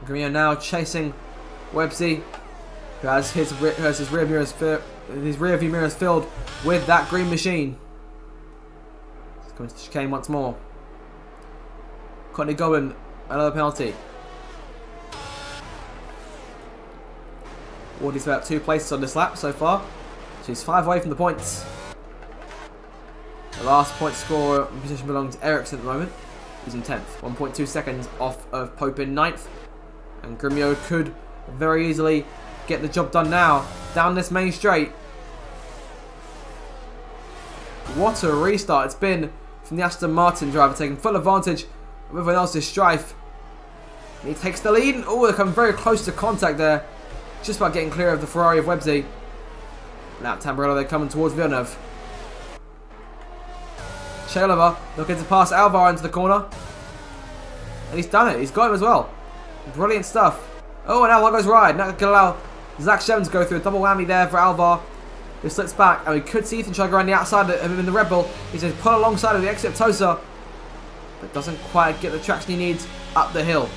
Grimio now chasing Websy, who has his rear view mirrors filled with that green machine. He's coming to chicane once more. Courtney Goblin, another penalty. Wardy's about 2 places on this lap so far, so he's 5 away from the points. The last point scorer in position belongs to Ericsson at the moment. He's in 10th, 1.2 seconds off of Pope in 9th. And Grimio could very easily get the job done now, down this main straight. What a restart it's been from the Aston Martin driver, taking full advantage of everyone else's strife. And he takes the lead. Oh, they come very close to contact there. Just about getting clear of the Ferrari of Websy. Now Tamburello, they're coming towards Villeneuve. Chalova looking to pass Alvar into the corner. And he's done it. He's got him as well. Brilliant stuff. Oh, and Alvar goes wide. Not going to allow Zach Sherman to go through. A double whammy there for Alvar, who slips back. And we could see Ethan try to go around the outside of him in the Red Bull. He's just put alongside of the exit of Tosa, but doesn't quite get the traction he needs up the hill.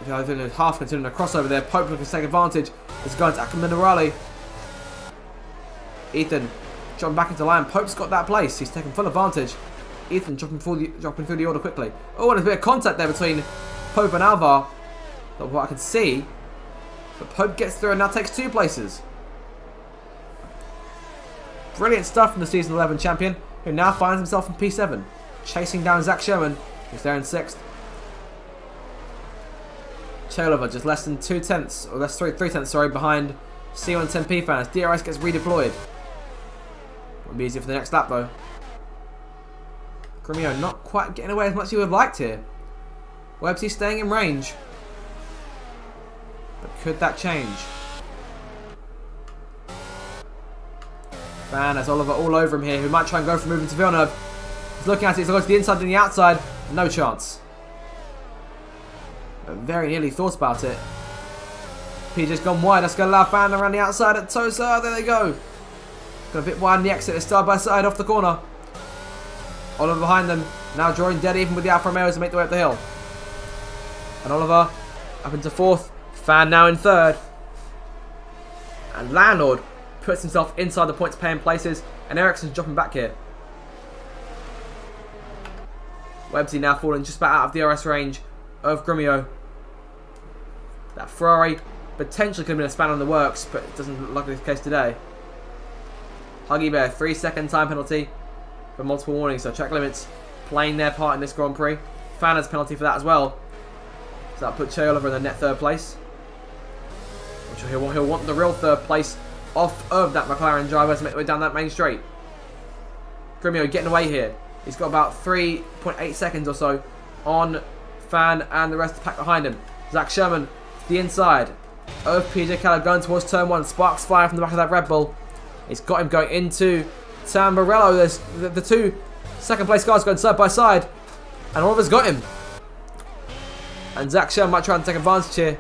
Half considering a crossover there. Pope looking to take advantage. It's going to Minerali. Ethan dropping back into line. Pope's got that place. He's taking full advantage. Ethan dropping through the order quickly. Oh, and there's a bit of contact there between Pope and Alvar. Not what I can see. But Pope gets through and now takes 2 places. Brilliant stuff from the Season 11 champion, who now finds himself in P7. Chasing down Zach Sherman, who's there in 6th. Chalova just less than 2 tenths, or less 3 tenths, sorry, behind C110P fans. DRS gets redeployed. Won't be easy for the next lap though. Grimio not quite getting away as much as he would have liked here. Websy staying in range. But could that change? Fan has Oliver all over him here, who might try and go for moving to Villeneuve. He's looking at it, he's going to the inside and the outside. No chance. But very nearly thought about it. PJ's gone wide. That's going to allow Fan around the outside at Tosa. There they go. Got a bit wide in the exit. It's side by side off the corner. Oliver behind them. Now drawing dead even with the Alfa Romeos to make their way up the hill. And Oliver up into 4th. Fan now in 3rd. And Landlord puts himself inside the points paying places. And Ericsson's dropping back here. Websy now falling just about out of DRS range of Grimio. That Ferrari potentially could have been a spanner in the works, but it doesn't look like it's the case today. Huggy Bear, 3-second time penalty for multiple warnings, so track limits playing their part in this Grand Prix. Fan has a penalty for that as well. So that put Chalova in the net 3rd place. I'm sure he'll want the real 3rd place off of that McLaren driver to make the way down that main straight. Grimio getting away here. He's got about 3.8 seconds or so on Fan and the rest of the pack behind him. Zach Sherman to the inside of PJ Keller going towards turn 1. Sparks flying from the back of that Red Bull. He's got him going into Tamburello. There's the 2 second place guys going side by side. And Oliver's got him. And Zach Sherman might try and take advantage here.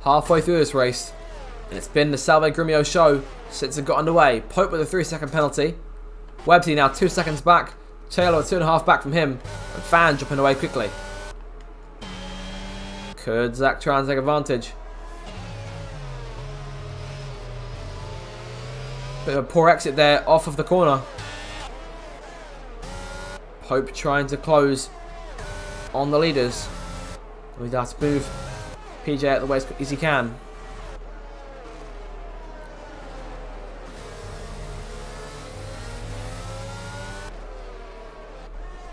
Halfway through this race, and it's been the Salve Grimio show since it got underway. Pope with a 3-second penalty. Websy now 2 seconds back. Taylor 2.5 back from him. And Fan jumping away quickly. Could Zach try and take advantage? Bit of a poor exit there off of the corner. Pope trying to close on the leaders. We'd have to move PJ out of the way as quick as he can.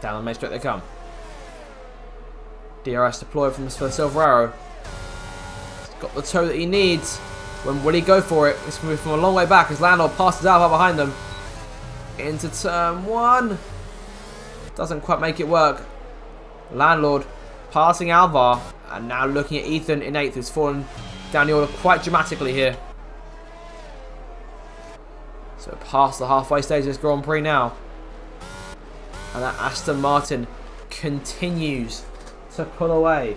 Down the main straight they come. DRS deployed for the Silver Arrow. He's got the toe that he needs. When will he go for it? It's moved from a long way back as Landlord passes out behind them. Into turn 1. Doesn't quite make it work. Landlord passing Alvar. And now looking at Ethan in 8th, who's fallen down the order quite dramatically here. So past the halfway stage of this Grand Prix now. And that Aston Martin continues to pull away.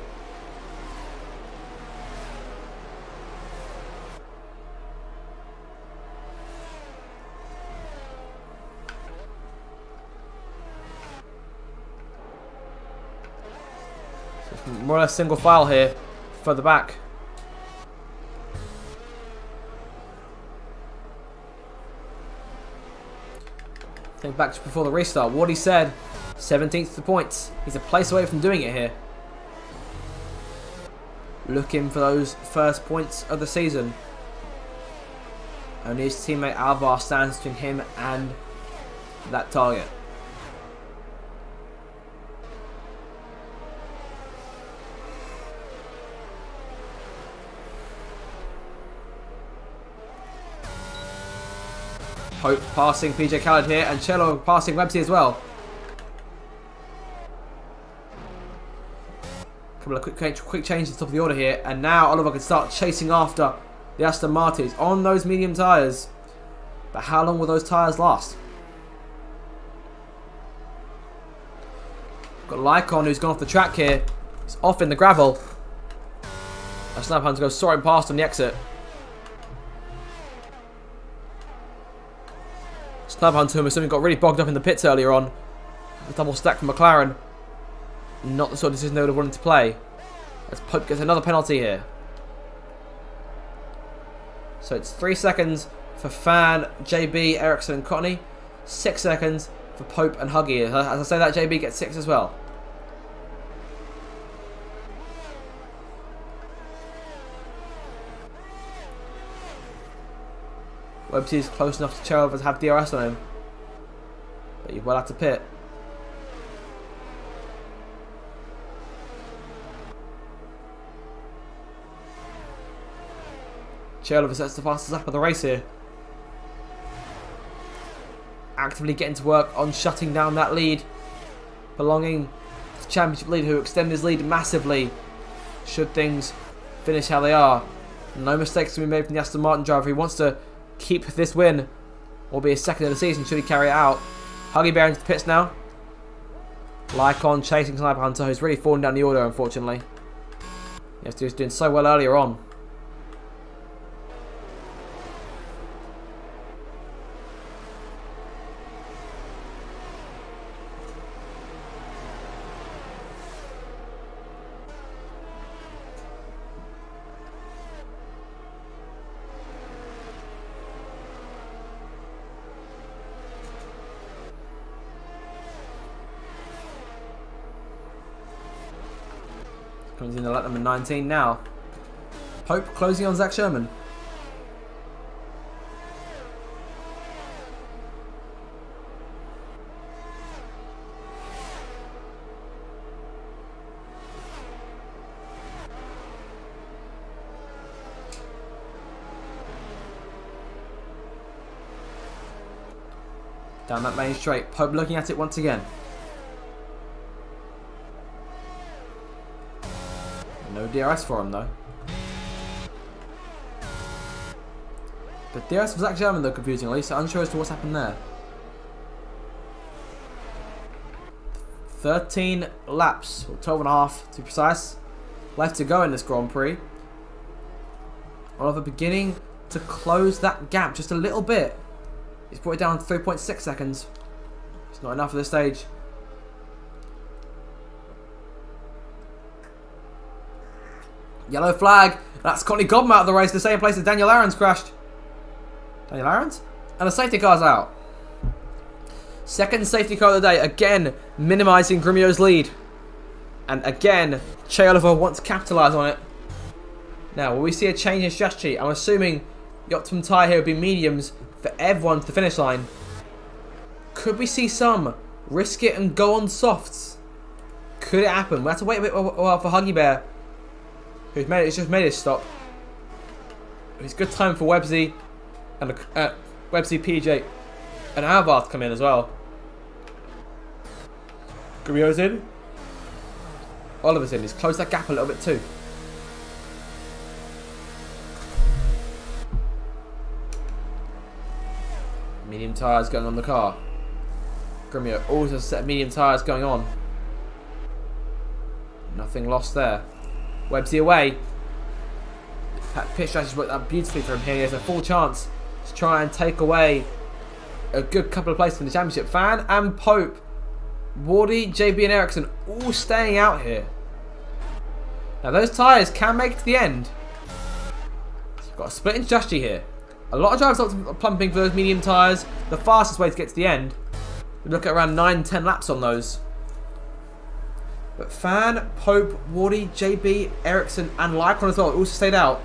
So more or less single file here, further back. Think back to before the restart. What he said, 17th to points. He's a place away from doing it here. Looking for those first points of the season. Only his teammate Alvar stands between him and that target. Pope passing PJ Khaled here, and Cello passing Websy as well. Couple of quick changes at the top of the order here, and now Oliver can start chasing after the Aston Martins on those medium tyres. But how long will those tyres last? Got Lycon, who's gone off the track here. He's off in the gravel. A Sniper Hunter goes soaring past on the exit. Sniper Hunter, who I'm assuming got really bogged up in the pits earlier on. The double stack from McLaren. Not the sort of decision they would have wanted to play. As Pope gets another penalty here. So it's 3 seconds for Fan, JB, Ericsson and Cotney. 6 seconds for Pope and Huggy. As I say that, JB gets 6 as well. Websy's close enough to Cheryl to have DRS on him. But you've well had to pit. Cheryl sets the fastest lap of the race here. Actively getting to work on shutting down that lead. Belonging to the championship leader, who extend his lead massively should things finish how they are. No mistakes to be made from the Aston Martin driver. He wants to keep this win, or be a second of the season should he carry it out. Huggy Bear into the pits now. Lycon chasing Sniper Hunter, who's really fallen down the order, unfortunately. Yes, he was doing so well earlier on. Comes in at lap number 19 now. Pope closing on Zach Sherman. Down that main straight. Pope looking at it once again. No DRS for him though. But DRS for Zach Sherman though, confusingly, so unsure as to what's happened there. 13 laps, or 12 and a half to be precise, left to go in this Grand Prix. Oliver beginning to close that gap just a little bit. He's brought it down to 3.6 seconds. It's not enough at this stage. Yellow flag. That's Connie Godman out of the race, the same place as Daniel Aarons crashed. Daniel Aarons? And the safety car's out. Second safety car of the day. Again, minimising Grumio's lead. And again, Che Oliver wants to capitalise on it. Now, will we see a change in strategy? I'm assuming the optimum tyre here would be mediums for everyone to the finish line. Could we see some risk it and go on softs? Could it happen? We'll have to wait a bit while for Huggy Bear, who's just made his stop. It's good time for Websy and Websy, PJ, and Alvar to come in as well. Grumio's in. Oliver's in. He's closed that gap a little bit too. Medium tyres going on the car. Grumio also has a set of medium tyres going on. Nothing lost there. Websy away. That pit strategy's worked out beautifully for him here. He has a full chance to try and take away a good couple of places in the championship. Fan and Pope, Wardy, JB and Ericsson all staying out here. Now those tyres can make it to the end. So you've got a split in strategy here. A lot of drivers are pumping for those medium tyres. The fastest way to get to the end. We look at around 9-10 laps on those. But Fan, Pope, Wardy, JB, Ericsson and Lycon as well also stayed out.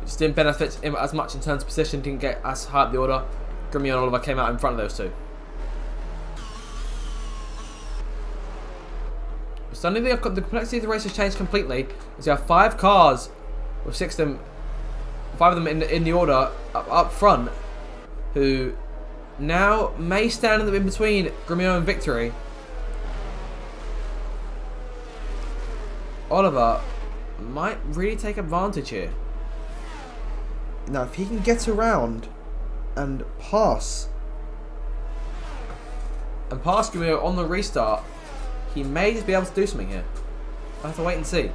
It just didn't benefit him as much in terms of position, didn't get as high up the order. Grumio and Oliver came out in front of those two. Suddenly the complexity of the race has changed completely, as you have 5 cars with 5 of them in the order up front, who now may stand in between Grumio and victory. Oliver might really take advantage here. Now, if he can get around and pass Grumio on the restart, he may just be able to do something here. I'll have to wait and see.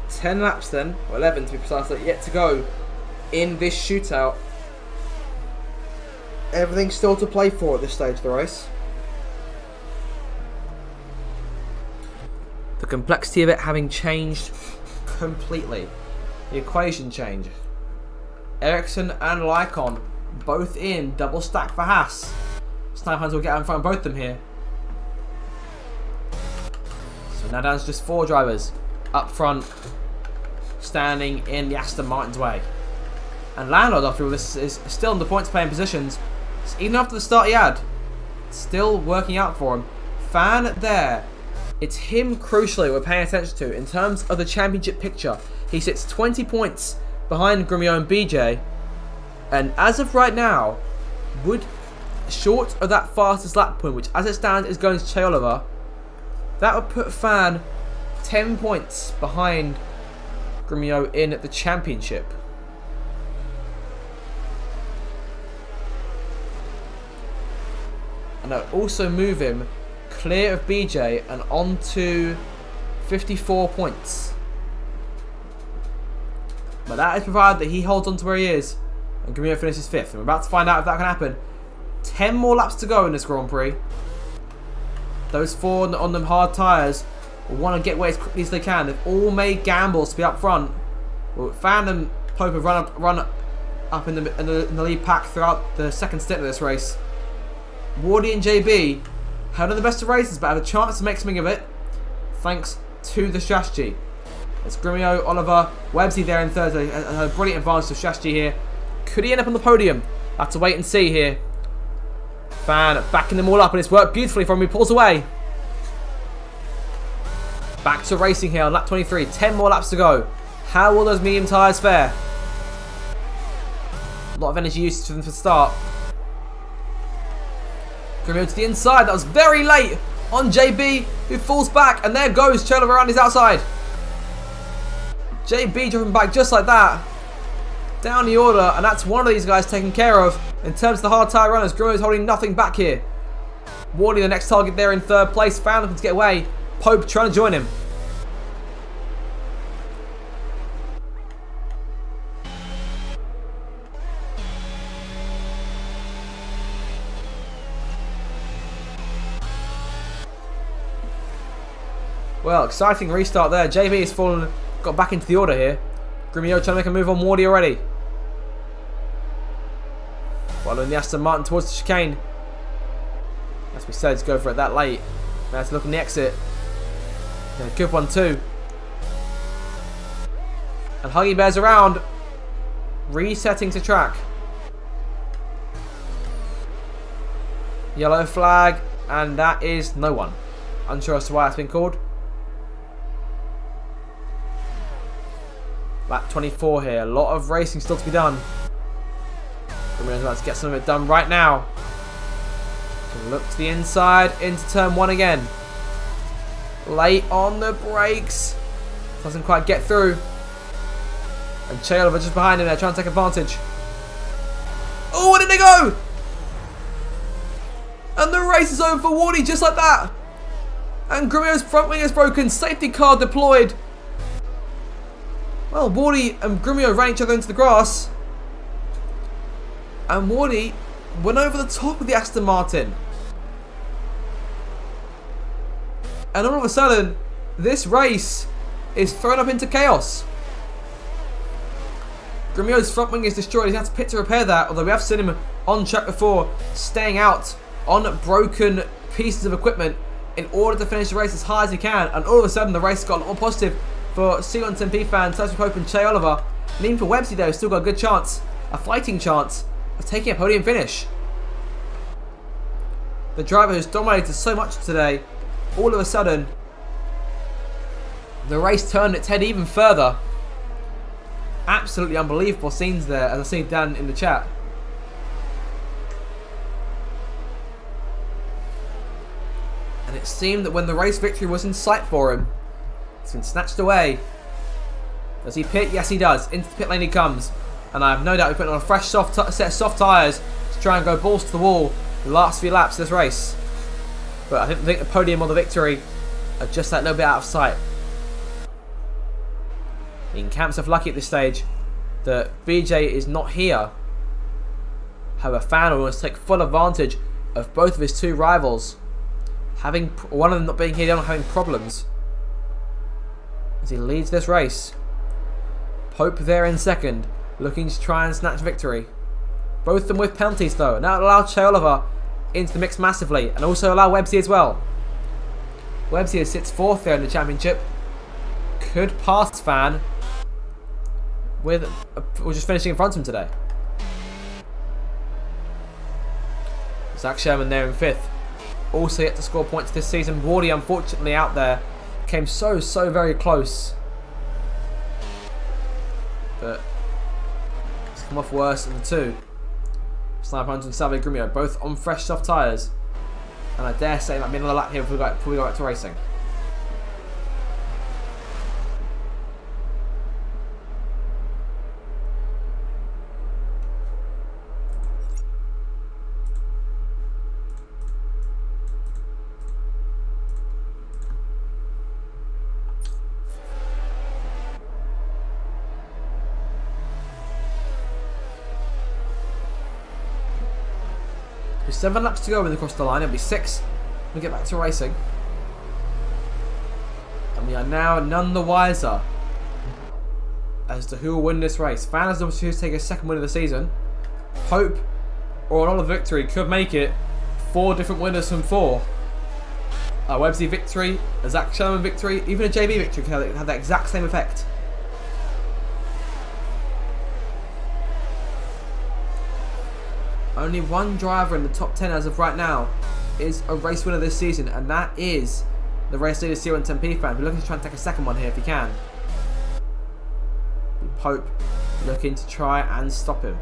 Ten laps then, or 11 to be precise, that yet to go in this shootout. Everything's still to play for at this stage of the race. The complexity of it having changed completely. The equation changed. Ericsson and Lycon both in, double stack for Haas. Snipehans will get in front of both of them here. So now down to just 4 drivers up front, standing in the Aston Martin's way. And Landlord, after all this, is still in the points playing positions. Even after the start he had, still working out for him. Fan there. It's him crucially we're paying attention to in terms of the championship picture. He sits 20 points behind Grumio and BJ. And as of right now, would, short of that fastest lap point, which as it stands is going to Che Oliver, that would put Fan 10 points behind Grumio in the championship. And that would also move him clear of BJ and on to 54 points. But that is provided that he holds on to where he is and Grumio finishes 5th. And we're about to find out if that can happen. 10 more laps to go in this Grand Prix. Those 4 on them hard tyres will want to get away as quickly as they can. They've all made gambles to be up front. Well, Fan and Pope have run up in the lead pack throughout the second stint of this race. Wardy and JB had the best of races, but have a chance to make something of it thanks to the strategy. It's Grumio, Oliver, Websy there in third. A brilliant advantage of strategy here. Could he end up on the podium? Have to wait and see here. Fan backing them all up, and it's worked beautifully for him. He pulls away. Back to racing here on lap 23. 10 more laps to go. How will those medium tyres fare? A lot of energy usage for them to start. Grumio to the inside. That was very late on JB, who falls back. And there goes Che Oliver around his outside. JB dropping back just like that. down the order, and that's one of these guys taken care of. In terms of the hard tyre runners, Grimmio's holding nothing back here. Wardy, the next target there in third place. Fan looking to get away. Pope trying to join him. Well, exciting restart there. JB has fallen, got back into the order here. Grimmio trying to make a move on Wardy already. Following the Aston Martin towards the chicane. As we said, to go for it that late. Now to look on the exit. Yeah, good one too. And Huggy Bear's around. Resetting to track. Yellow flag. And that is no one. Unsure as to why that's been called. Lap 24 here. A lot of racing still to be done. Grimmio's about to get some of it done right now. Look to the inside. Into turn 1 again. Late on the brakes. Doesn't quite get through. And Chalova just behind him there trying to take advantage. Oh, where did they go? And the race is over for Wardy just like that. And Grimmio's front wing is broken. Safety car deployed. Well, Wardy and Grimmio ran each other into the grass. And Wardy went over the top of the Aston Martin. And all of a sudden, this race is thrown up into chaos. Grimmio's front wing is destroyed. He has to pit to repair that, although we have seen him on track before, staying out on broken pieces of equipment in order to finish the race as high as he can. And all of a sudden, the race got a lot more positive for C110P fans, Toby Pope and Che Oliver. And even for Websy, though, still got a good chance, a fighting chance, of taking a podium finish. The driver who's dominated so much today, all of a sudden, the race turned its head even further. Absolutely unbelievable scenes there, as I see Dan in the chat. And it seemed that when the race victory was in sight for him, it's been snatched away. Does he pit? Yes, he does. Into the pit lane he comes. And I have no doubt he's putting on a fresh set of soft tyres to try and go balls to the wall the last few laps of this race. But I think the podium or the victory are just that little bit out of sight. He can count himself lucky at this stage that BJ is not here. However, Fan wants to take full advantage of both of his two rivals. Having one of them not being here, the other having problems. As he leads this race. Pope there in second, looking to try and snatch victory. Both of them with penalties though, and that will allow Che Oliver into the mix massively, and also allow Websy as well. Websy sits fourth there in the championship. Could pass Fan with we're just finishing in front of him today. Zach Sherman there in fifth. Also yet to score points this season. Wardy unfortunately out there. Came so very close. But it's come off worse than the two. Sniper Hunter and Salve Grimmio, both on fresh soft tyres. And I dare say that might be another lap here before we go back to racing. With 7 laps to go when they cross the line, it'll be 6 when we get back to racing. And we are now none the wiser as to who will win this race. Fan has the opportunity to take a second win of the season. Hope or an Oliver victory could make it 4 different winners from 4. A Websy victory, a Zach Sherman victory, even a JB victory can have that exact same effect. Only one driver in the top 10 as of right now is a race winner this season, and that is the race leader C110P fan. We're looking to try and take a second one here if he can. Pope looking to try and stop him.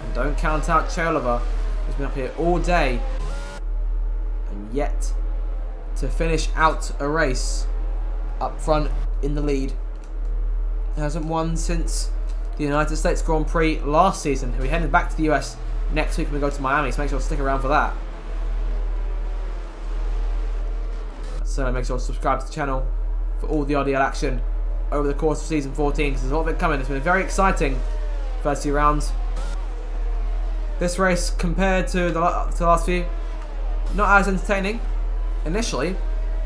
And don't count out Che Oliver, who's been up here all day and yet to finish out a race up front in the lead. He hasn't won since the United States Grand Prix last season. We're heading back to the US next week when we go to Miami, so make sure to stick around for that. So make sure to subscribe to the channel for all the RDL action over the course of Season 14, because there's a lot of it coming. It's been very exciting first few rounds. This race, compared to the last few, not as entertaining initially,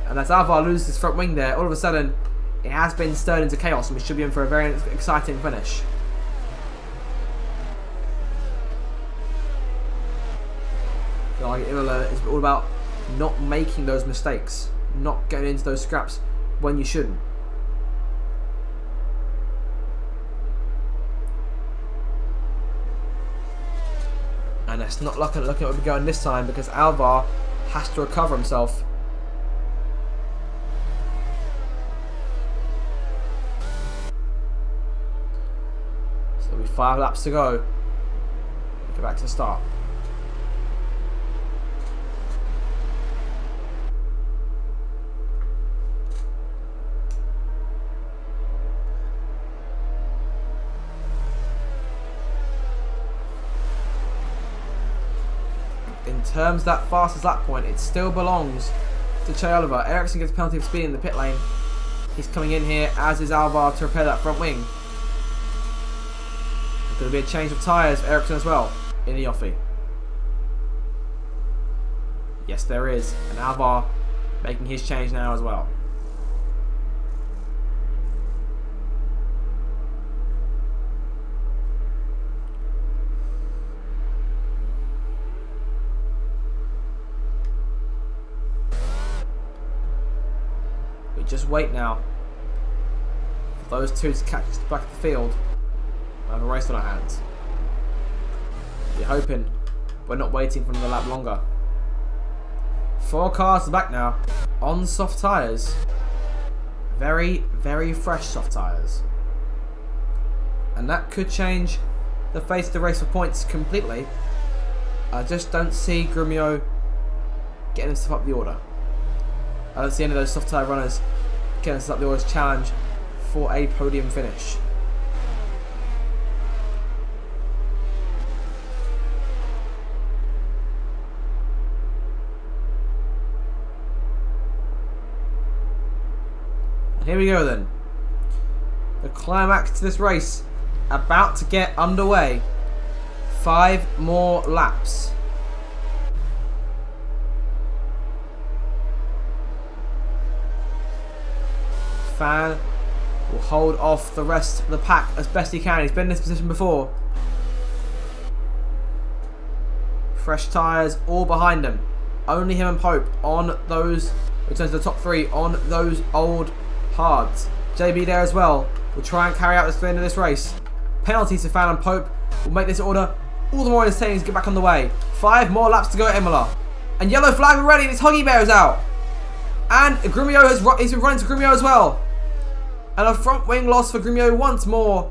and as Alvar loses his front wing there, all of a sudden it has been stirred into chaos, and we should be in for a very exciting finish. Like Emilia is all about not making those mistakes, not getting into those scraps when you shouldn't. And it's not looking at where we're going this time, because Alvar has to recover himself. So there'll be 5 laps to go. Go back to the start. In terms of that fastest lap point, it still belongs to Che Oliver. Ericsson gets a penalty for speed in the pit lane. He's coming in here, as is Alvar, to repair that front wing. There's going to be a change of tyres for Ericsson as well in the offie. Yes, there is. And Alvar making his change now as well. Just wait now for those two to catch us back at the field. We have a race on our hands. We're hoping we're not waiting for another lap longer. 4 cars are back now on soft tyres. Very, very fresh soft tyres. And that could change the face of the race for points completely. I just don't see Grumio getting himself up the order. I don't see any of those soft tyre runners getting us up the order's challenge for a podium finish. And here we go then. The climax to this race about to get underway. 5 more laps. Fan will hold off the rest of the pack as best he can. He's been in this position before. Fresh tyres all behind him. Only him and Pope on those, returns to the top 3 on those old hards. JB there as well. Will try and carry out this to the end of this race. Penalties to Fan and Pope will make this order all the more entertaining to get back on the way. 5 more laps to go at Emilia. And yellow flag already, and it's Huggy Bear is out. And Grumio he's been running to Grumio as well. And a front wing loss for Grumio once more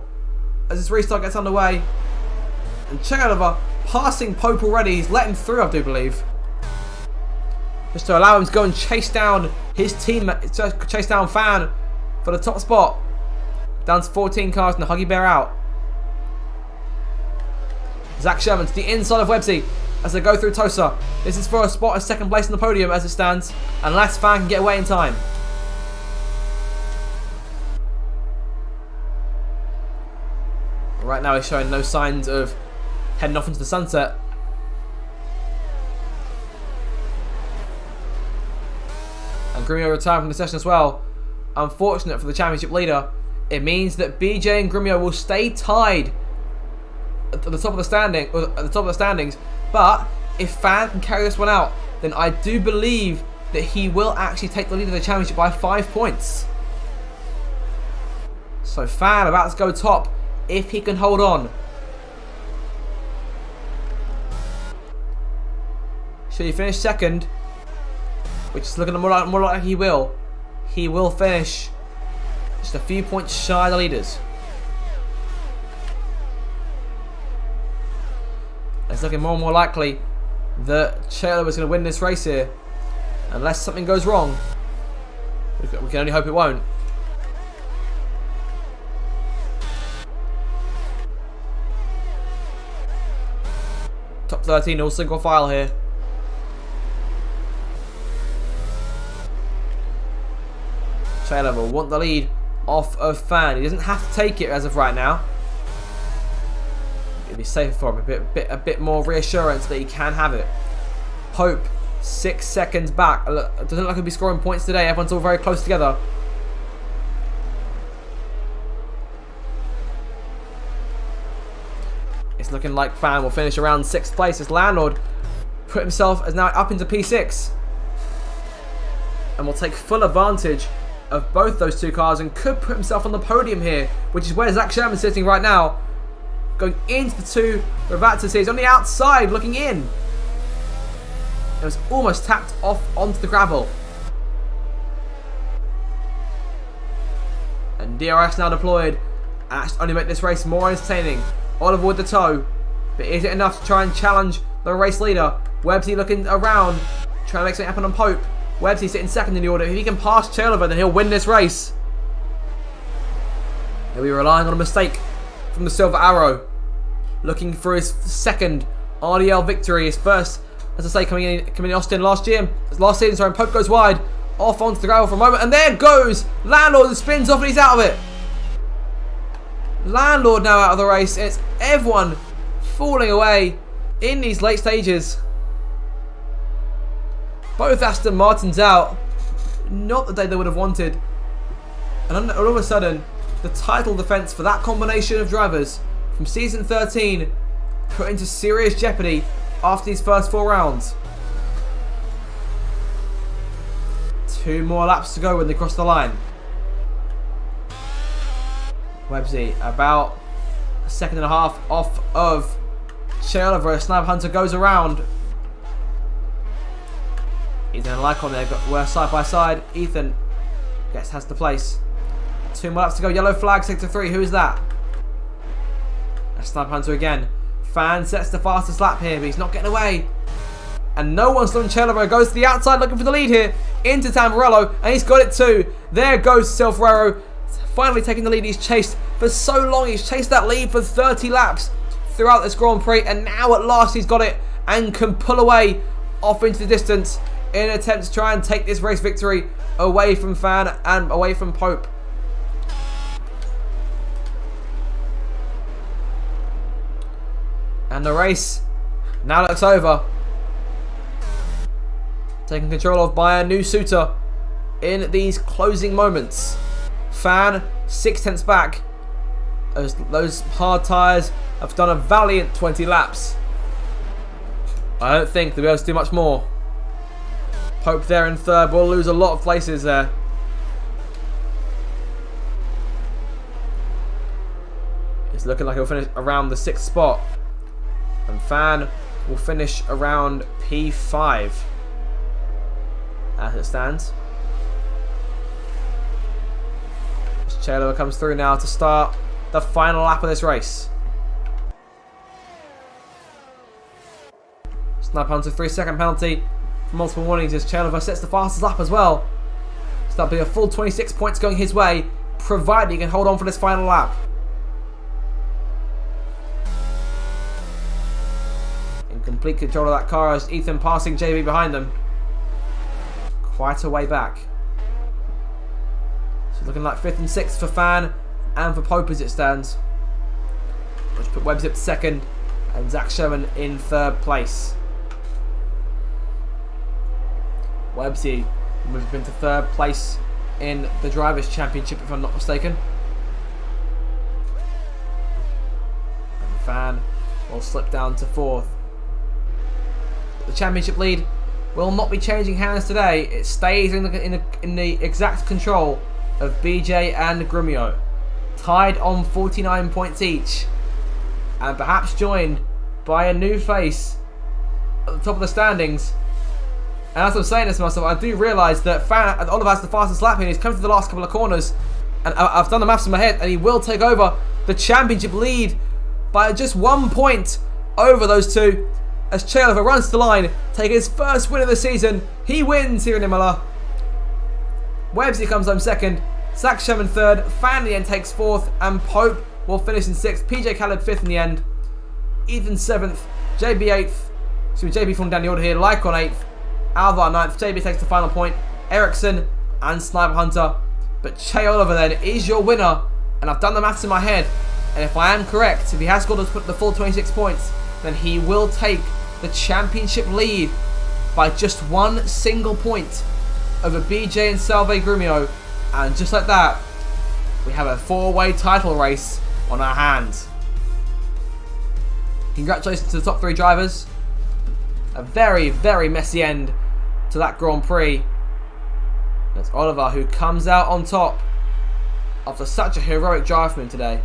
as this restart gets underway. And Che Oliver passing Pope already. He's let him through, I do believe. Just to allow him to go and chase down his teammate, chase down Fan for the top spot. Down to 14 cars and the Huggy Bear out. Zach Sherman to the inside of Websey as they go through Tosa. This is for a spot as second place on the podium as it stands, unless Fan can get away in time. Right now he's showing no signs of heading off into the sunset. And Grumio retired from the session as well. Unfortunate for the championship leader. It means that BJ and Grumio will stay tied at the top of the standings. But if Fan can carry this one out, then I do believe that he will actually take the lead of the championship by 5 points. So Fan about to go top if he can hold on. Should he finish second, which is looking more like he will finish just a few points shy of the leaders. It's looking more and more likely that Che Oliver is going to win this race here, unless something goes wrong. We can only hope it won't. 13 all single file here. Taylor will want the lead off of Fan. He doesn't have to take it as of right now. It'd be safer for him, a bit more reassurance that he can have it. Pope, 6 seconds back. Look, it doesn't look like he'll be scoring points today. Everyone's all very close together. It's looking like Fan will finish around 6th place as Landlord put himself as now up into P6. And will take full advantage of both those two cars and could put himself on the podium here, which is where Zach Sherman's sitting right now. Going into the two we're about to see. He's on the outside looking in. It was almost tapped off onto the gravel. And DRS now deployed. And that's only make this race more entertaining. Oliver with the toe. But is it enough to try and challenge the race leader? Websy looking around. Trying to make something happen on Pope. Websy sitting second in the order. If he can pass Chandler, then he'll win this race. He'll be relying on a mistake from the Silver Arrow. Looking for his second RDL victory. His first, as I say, coming in Austin last season. Sorry, Pope goes wide. Off onto the gravel for a moment. And there goes Landlord and spins off and he's out of it. Landlord now out of the race. It's everyone falling away in these late stages. Both Aston Martins out. Not the day they would have wanted. And all of a sudden, the title defence for that combination of drivers from season 13 put into serious jeopardy after these first 4 rounds. 2 more laps to go when they cross the line. Websy about 1.5 seconds off of Oliver. Sniper Hunter goes around. Ethan and Lycon there were side by side. Ethan has the place. 2 more laps to go. Yellow flag, sector 3. Who is that? That's Sniper Hunter again. Fan sets the fastest lap here, but he's not getting away. And no one's on Chandler. Goes to the outside looking for the lead here. Into Tamburello, and he's got it too. There goes Silverero. Finally taking the lead. He's chased for so long. He's chased that lead for 30 laps throughout this Grand Prix. And now at last he's got it and can pull away off into the distance in an attempt to try and take this race victory away from Fan and away from Pope. And the race now looks over. Taken control of by a new suitor in these closing moments. Fan 6/10 back. Those hard tyres have done a valiant 20 laps. I don't think they'll be able to do much more. Pope there in third will lose a lot of places there. It's looking like he'll finish around the 6th spot. And Fan will finish around P5 as it stands. Chelo comes through now to start the final lap of this race. Sniper Hunter 3-second penalty for multiple warnings as Chandler sets the fastest lap as well. So that'll be a full 26 points going his way, provided he can hold on for this final lap. In complete control of that car as Ethan passing JB behind them. Quite a way back. So looking like 5th and 6th for Fan and for Pope as it stands. Which put Webbs up to 2nd and Zach Sherman in 3rd place. Webbsy moved into 3rd place in the Drivers' Championship if I'm not mistaken. And Fan will slip down to 4th. The championship lead will not be changing hands today. It stays in the exact control of BJ and Grumio, tied on 49 points each, and perhaps joined by a new face at the top of the standings. And as I'm saying this to myself, I do realise that Oliver has the fastest lap here. He's come through the last couple of corners, and I've done the maths in my head, and he will take over the championship lead by just 1 point over those two. As Chandler runs to the line, taking his first win of the season. He wins here in Imola. Webbsy comes home 2nd, Zach Sherman 3rd, Fan in the end takes 4th, and Pope will finish in 6th. PJ Khaled 5th in the end, Ethan 7th, JB 8th, So JB falling down the order here. Like on 8th. Alvar 9th. JB takes the final point. Ericsson and Sniper Hunter. But Che Oliver then is your winner. And I've done the maths in my head. And if I am correct, if he has scored the full 26 points, then he will take the championship lead by just one single point over BJ and Salve Grumio. And just like that, we have a 4-way title race on our hands. Congratulations to the top 3 drivers. A very, very messy end to that Grand Prix. That's Oliver who comes out on top after such a heroic drive from him today.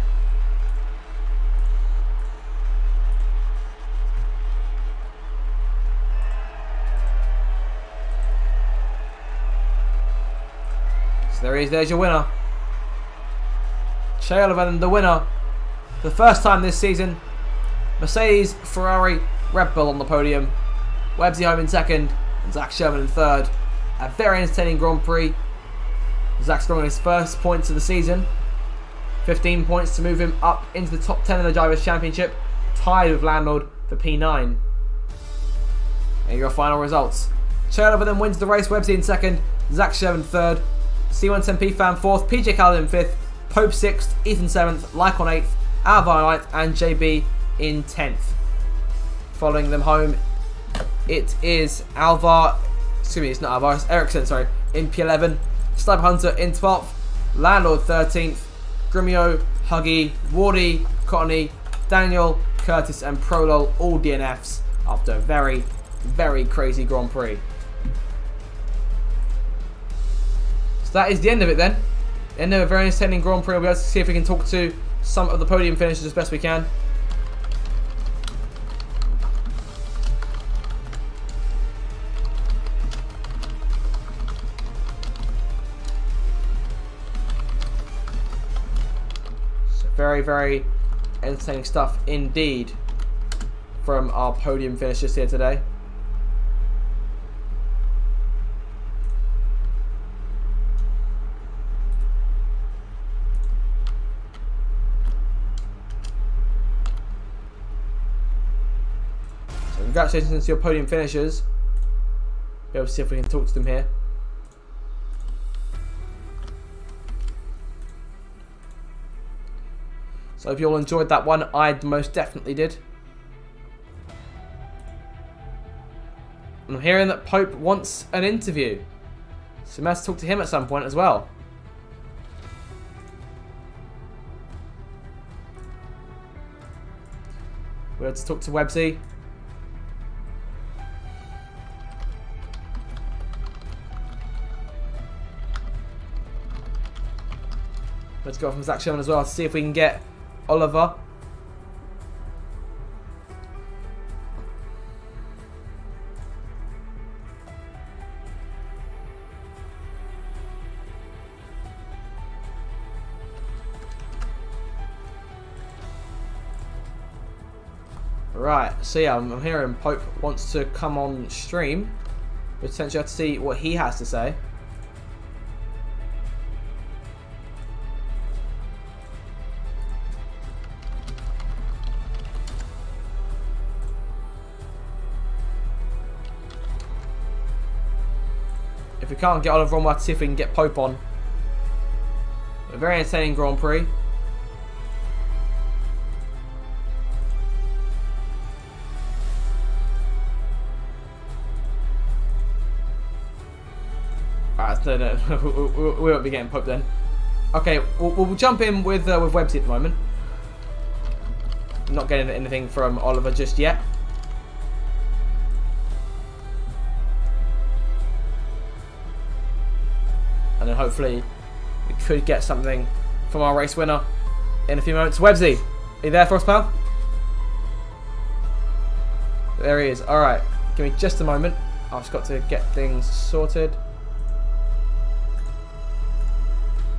So there he is, there's your winner. Che Oliver, the winner. For the first time this season, Mercedes, Ferrari, Red Bull on the podium. Webbsy home in 2nd, and Zach Sherman in 3rd. A very entertaining Grand Prix. Zach scoring his first points of the season. 15 points to move him up into the top 10 of the Drivers' Championship, tied with Landlord for P9. And your final results. Che Oliver then wins the race, Webbsy in 2nd, Zach Sherman 3rd, C110P Fan 4th, PJ Callan 5th, Pope 6th, Ethan 7th, Lycon 8th, Alvar 9th, and JB in 10th. Following them home, it is it's not Alvar, it's Ericsson, sorry, in P11, Sniper Hunter in 12th, Landlord 13th, Grumio, Huggy, Wardy, Cottony, Daniel, Curtis, and Prolol all DNFs after a very, very crazy Grand Prix. So that is the end of it then. The end of a very entertaining Grand Prix. We'll be able to see if we can talk to some of the podium finishers as best we can. Very, very entertaining stuff indeed from our podium finishers here today. So congratulations to your podium finishers. Be able to see if we can talk to them here. So I hope you all enjoyed that one. I most definitely did. I'm hearing that Pope wants an interview. So we must talk to him at some point as well. We're to talk to Webbsy. Let's go from Zach Sherman as well to see if we can get Oliver. Right, so yeah, I'm hearing Pope wants to come on stream. We potentially have to see what he has to say. If we can't get Oliver on, we'll have to see if we can get Pope on. A very entertaining Grand Prix. Alright, no, we won't be getting Pope then. Okay, we'll jump in with Webbsy at the moment. I'm not getting anything from Oliver just yet. And then hopefully we could get something from our race winner in a few moments. Webbsy, are you there for us, pal? There he is. Alright, give me just a moment. I've just got to get things sorted.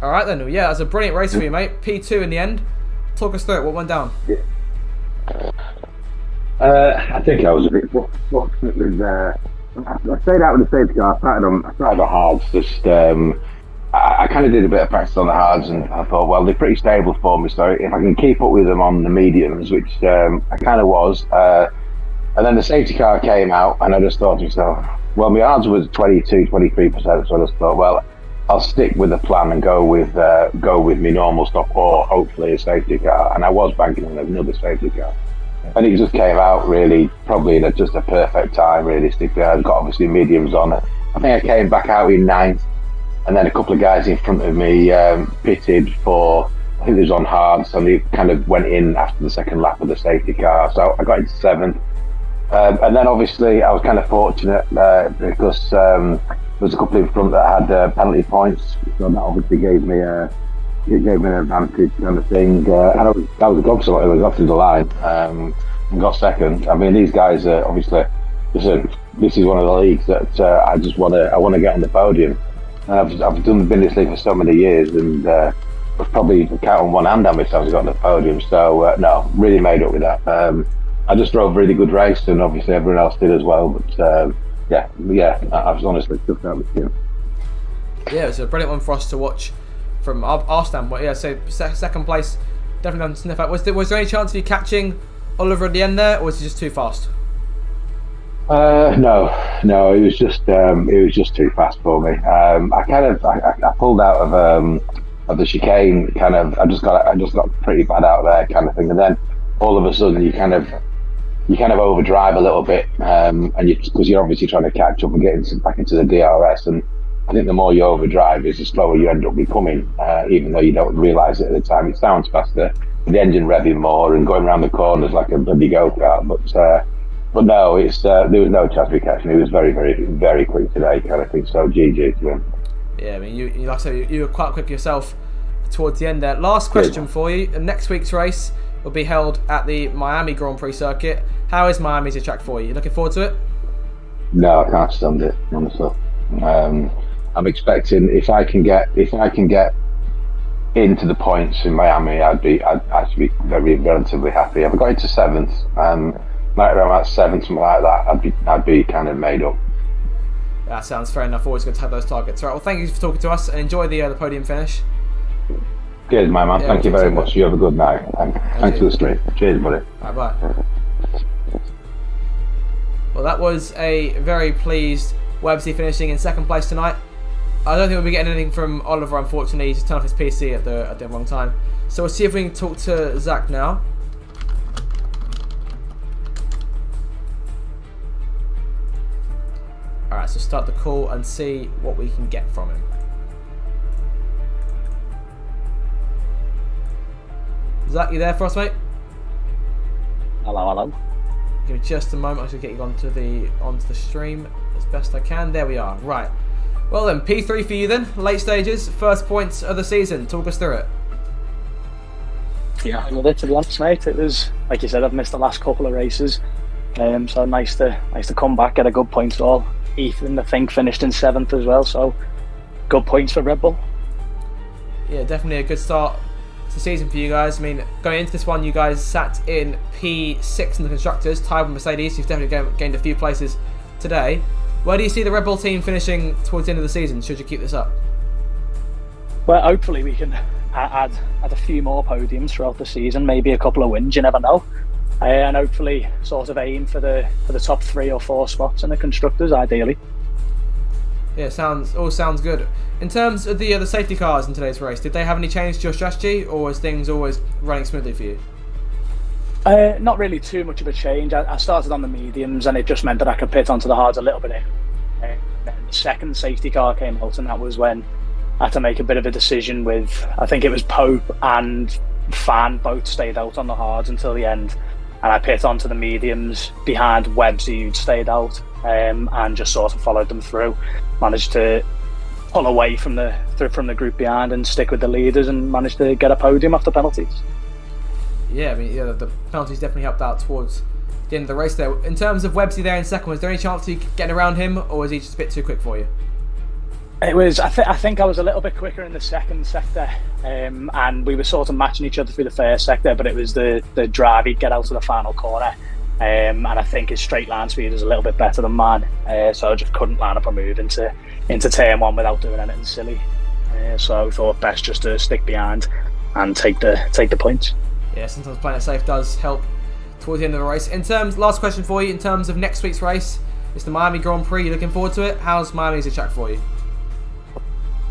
Alright then, yeah, that's a brilliant race for you, mate. P2 in the end. Talk us through it. What went down? Yeah. I think I was a bit fortunate with I stayed out with the safety car. I started the hards. Just I kind of did a bit of practice on the hards, and I thought, well, they're pretty stable for me. So if I can keep up with them on the mediums, which I kind of was, And then the safety car came out, and I just thought to myself, well, my odds was 22, 23%, so I just thought, well, I'll stick with the plan and go with my normal stop, or hopefully a safety car. And I was banking on another safety car. And it just came out really, probably in just a perfect time, realistically. I've got obviously mediums on it. I think I came back out in ninth, and then a couple of guys in front of me pitted for, I think it was on hards, and they kind of went in after the second lap of the safety car. So I got into seventh. And then obviously I was kind of fortunate because there was a couple in front that had penalty points, so that obviously gave me an advantage kind of thing. And I was gobsmacked when I got through the line and got second. I mean, these guys are obviously, listen, this is one of the leagues that I want to get on the podium. And I've been in this league for so many years, and I've probably count on one hand how many times I got on the podium. So no, really made up with that. I just drove a really good race, and obviously everyone else did as well. But yeah, I was honestly chuffed out with you. Yeah, it was a brilliant one for us to watch from our standpoint. Yeah, so second place, definitely on sniff out. Was there any chance of you catching Oliver at the end there, or was he just too fast? No, it was just too fast for me. I pulled out of the chicane. Kind of, I just got pretty bad out there, kind of thing, and then all of a sudden you kind of overdrive a little bit, and because you're obviously trying to catch up and get back into the DRS, and I think the more you overdrive is the slower you end up becoming, even though you don't realise it at the time. It sounds faster, the engine revving more and going around the corners like a bloody go-kart, but no, there was no chance of catching. He was very, very, very quick today, kind of thing. So GG to him. Yeah, I mean, you like I said, you were quite quick yourself towards the end there. Last question for you. Next week's race will be held at the Miami Grand Prix circuit. How is Miami as a track for you? You looking forward to it? No, I can't stand it, honestly. I'm expecting if I can get into the points in Miami, I'd actually be very relatively happy. If I got into seventh, right around that seventh, something like that, I'd be kind of made up. That sounds fair enough. Always good to have those targets. Right. Well, thank you for talking to us, and enjoy the podium finish. Cheers, my man. Thank you very much. You have a good night. Thanks for the stream. Cheers, buddy. Bye. Well, that was a very pleased Websy finishing in second place tonight. I don't think we'll be getting anything from Oliver, unfortunately. He's turned off his PC at the wrong time. So we'll see if we can talk to Zach now. Alright, so start the call and see what we can get from him. Zach, you there for us, mate? Hello. Give me just a moment. I should get you onto the stream as best I can. There we are. Right. Well then, P3 for you then. Late stages, first points of the season. Talk us through it. Yeah, with it, to be honest, mate. It was, like you said, I've missed the last couple of races, so nice to come back, get a good points all. Ethan, I think, finished in seventh as well, so good points for Red Bull. Yeah, definitely a good start to the season for you guys. I mean, going into this one, you guys sat in P6 in the constructors, tied with Mercedes. You've definitely gained a few places today. Where do you see the Red Bull team finishing towards the end of the season? Should you keep this up? Well, hopefully we can add a few more podiums throughout the season, maybe a couple of wins, you never know. And hopefully sort of aim for the top 3 or 4 spots in the constructors, ideally. Yeah, all sounds good. In terms of the safety cars in today's race, did they have any change to your strategy, or was things always running smoothly for you? Not really too much of a change. I started on the mediums, and it just meant that I could pit onto the hards a little bit. Then the second safety car came out, and that was when I had to make a bit of a decision with, I think it was Pope and Fan both stayed out on the hards until the end, and I pit onto the mediums behind Websy, who'd stayed out, and just sort of followed them through. Managed to pull away from the group behind and stick with the leaders, and managed to get a podium after penalties. Yeah, I mean, the penalties definitely helped out towards the end of the race there. In terms of Websy there in second, was there any chance of you getting around him, or was he just a bit too quick for you? It was. I think I was a little bit quicker in the second sector, and we were sort of matching each other through the first sector. But it was the drive he'd get out to the final corner, and I think his straight line speed was a little bit better than mine, so I just couldn't line up a move into turn one without doing anything silly. So I thought best just to stick behind and take the points. Yeah, sometimes playing it safe does help towards the end of the race. Last question for you, in terms of next week's race, it's the Miami Grand Prix. You looking forward to it? How's Miami as a track for you?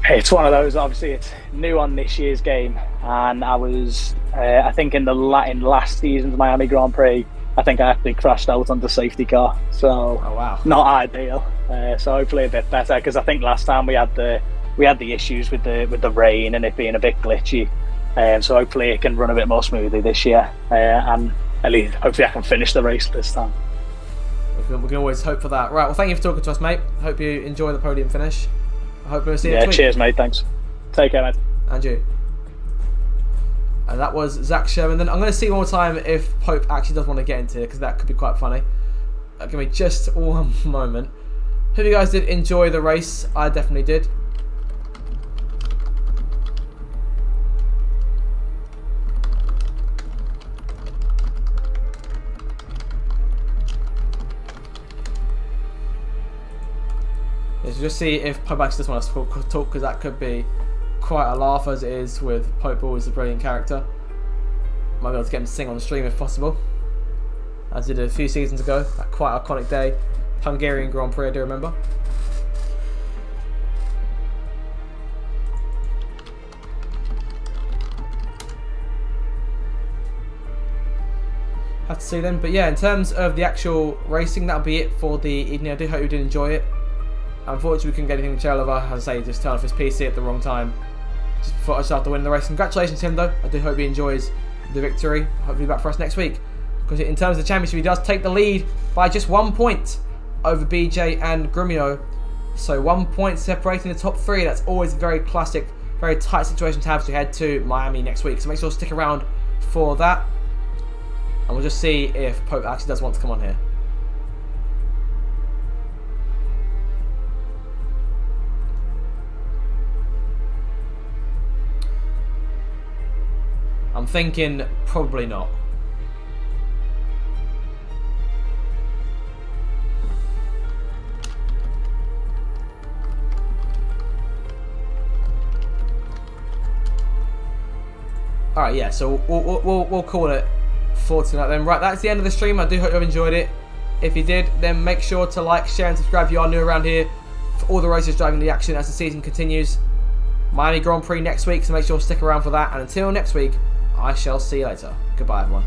It's one of those. Obviously, it's new on this year's game, and I was, I think, in last season's Miami Grand Prix, I think I actually crashed out on the safety car. So, oh, wow. Not ideal. So hopefully a bit better, because I think last time we had the issues with the rain and it being a bit glitchy. So hopefully it can run a bit more smoothly this year, and at least hopefully I can finish the race this time. We can always hope for that. Right, well, thank you for talking to us, mate. Hope you enjoy the podium finish. I hope we'll see you next week. Cheers, mate. Thanks. Take care, mate. And you. And that was Zach Sherman. Then I'm going to see one more time if Pope actually does want to get into it, because that could be quite funny. Give me just one moment. Hope you guys did enjoy the race. I definitely did. Let's just see if Pope actually does want to talk, because that could be quite a laugh, as it is with Pope, always a brilliant character. Might be able to get him to sing on the stream if possible, as he did a few seasons ago. That quite iconic day, Hungarian Grand Prix, I do remember. Have to see them, but yeah, in terms of the actual racing, that'll be it for the evening. I do hope you did enjoy it. Unfortunately, we couldn't get anything to tell over. As I say, just turned off his PC at the wrong time, just before I started to win the race. Congratulations to him, though. I do hope he enjoys the victory. Hopefully back for us next week, because in terms of the championship, he does take the lead by just 1 point over BJ and Grumio. So 1 point separating the top three. That's always a very classic, very tight situation to have as we head to Miami next week. So make sure to stick around for that, and we'll just see if Pope actually does want to come on here. I'm thinking probably not. Alright, yeah, so we'll call it for tonight then. Right, that's the end of the stream. I do hope you've enjoyed it. If you did, then make sure to like, share and subscribe if you are new around here for all the races driving the action as the season continues. Miami Grand Prix next week, so make sure to stick around for that. And until next week, I shall see you later. Goodbye, everyone.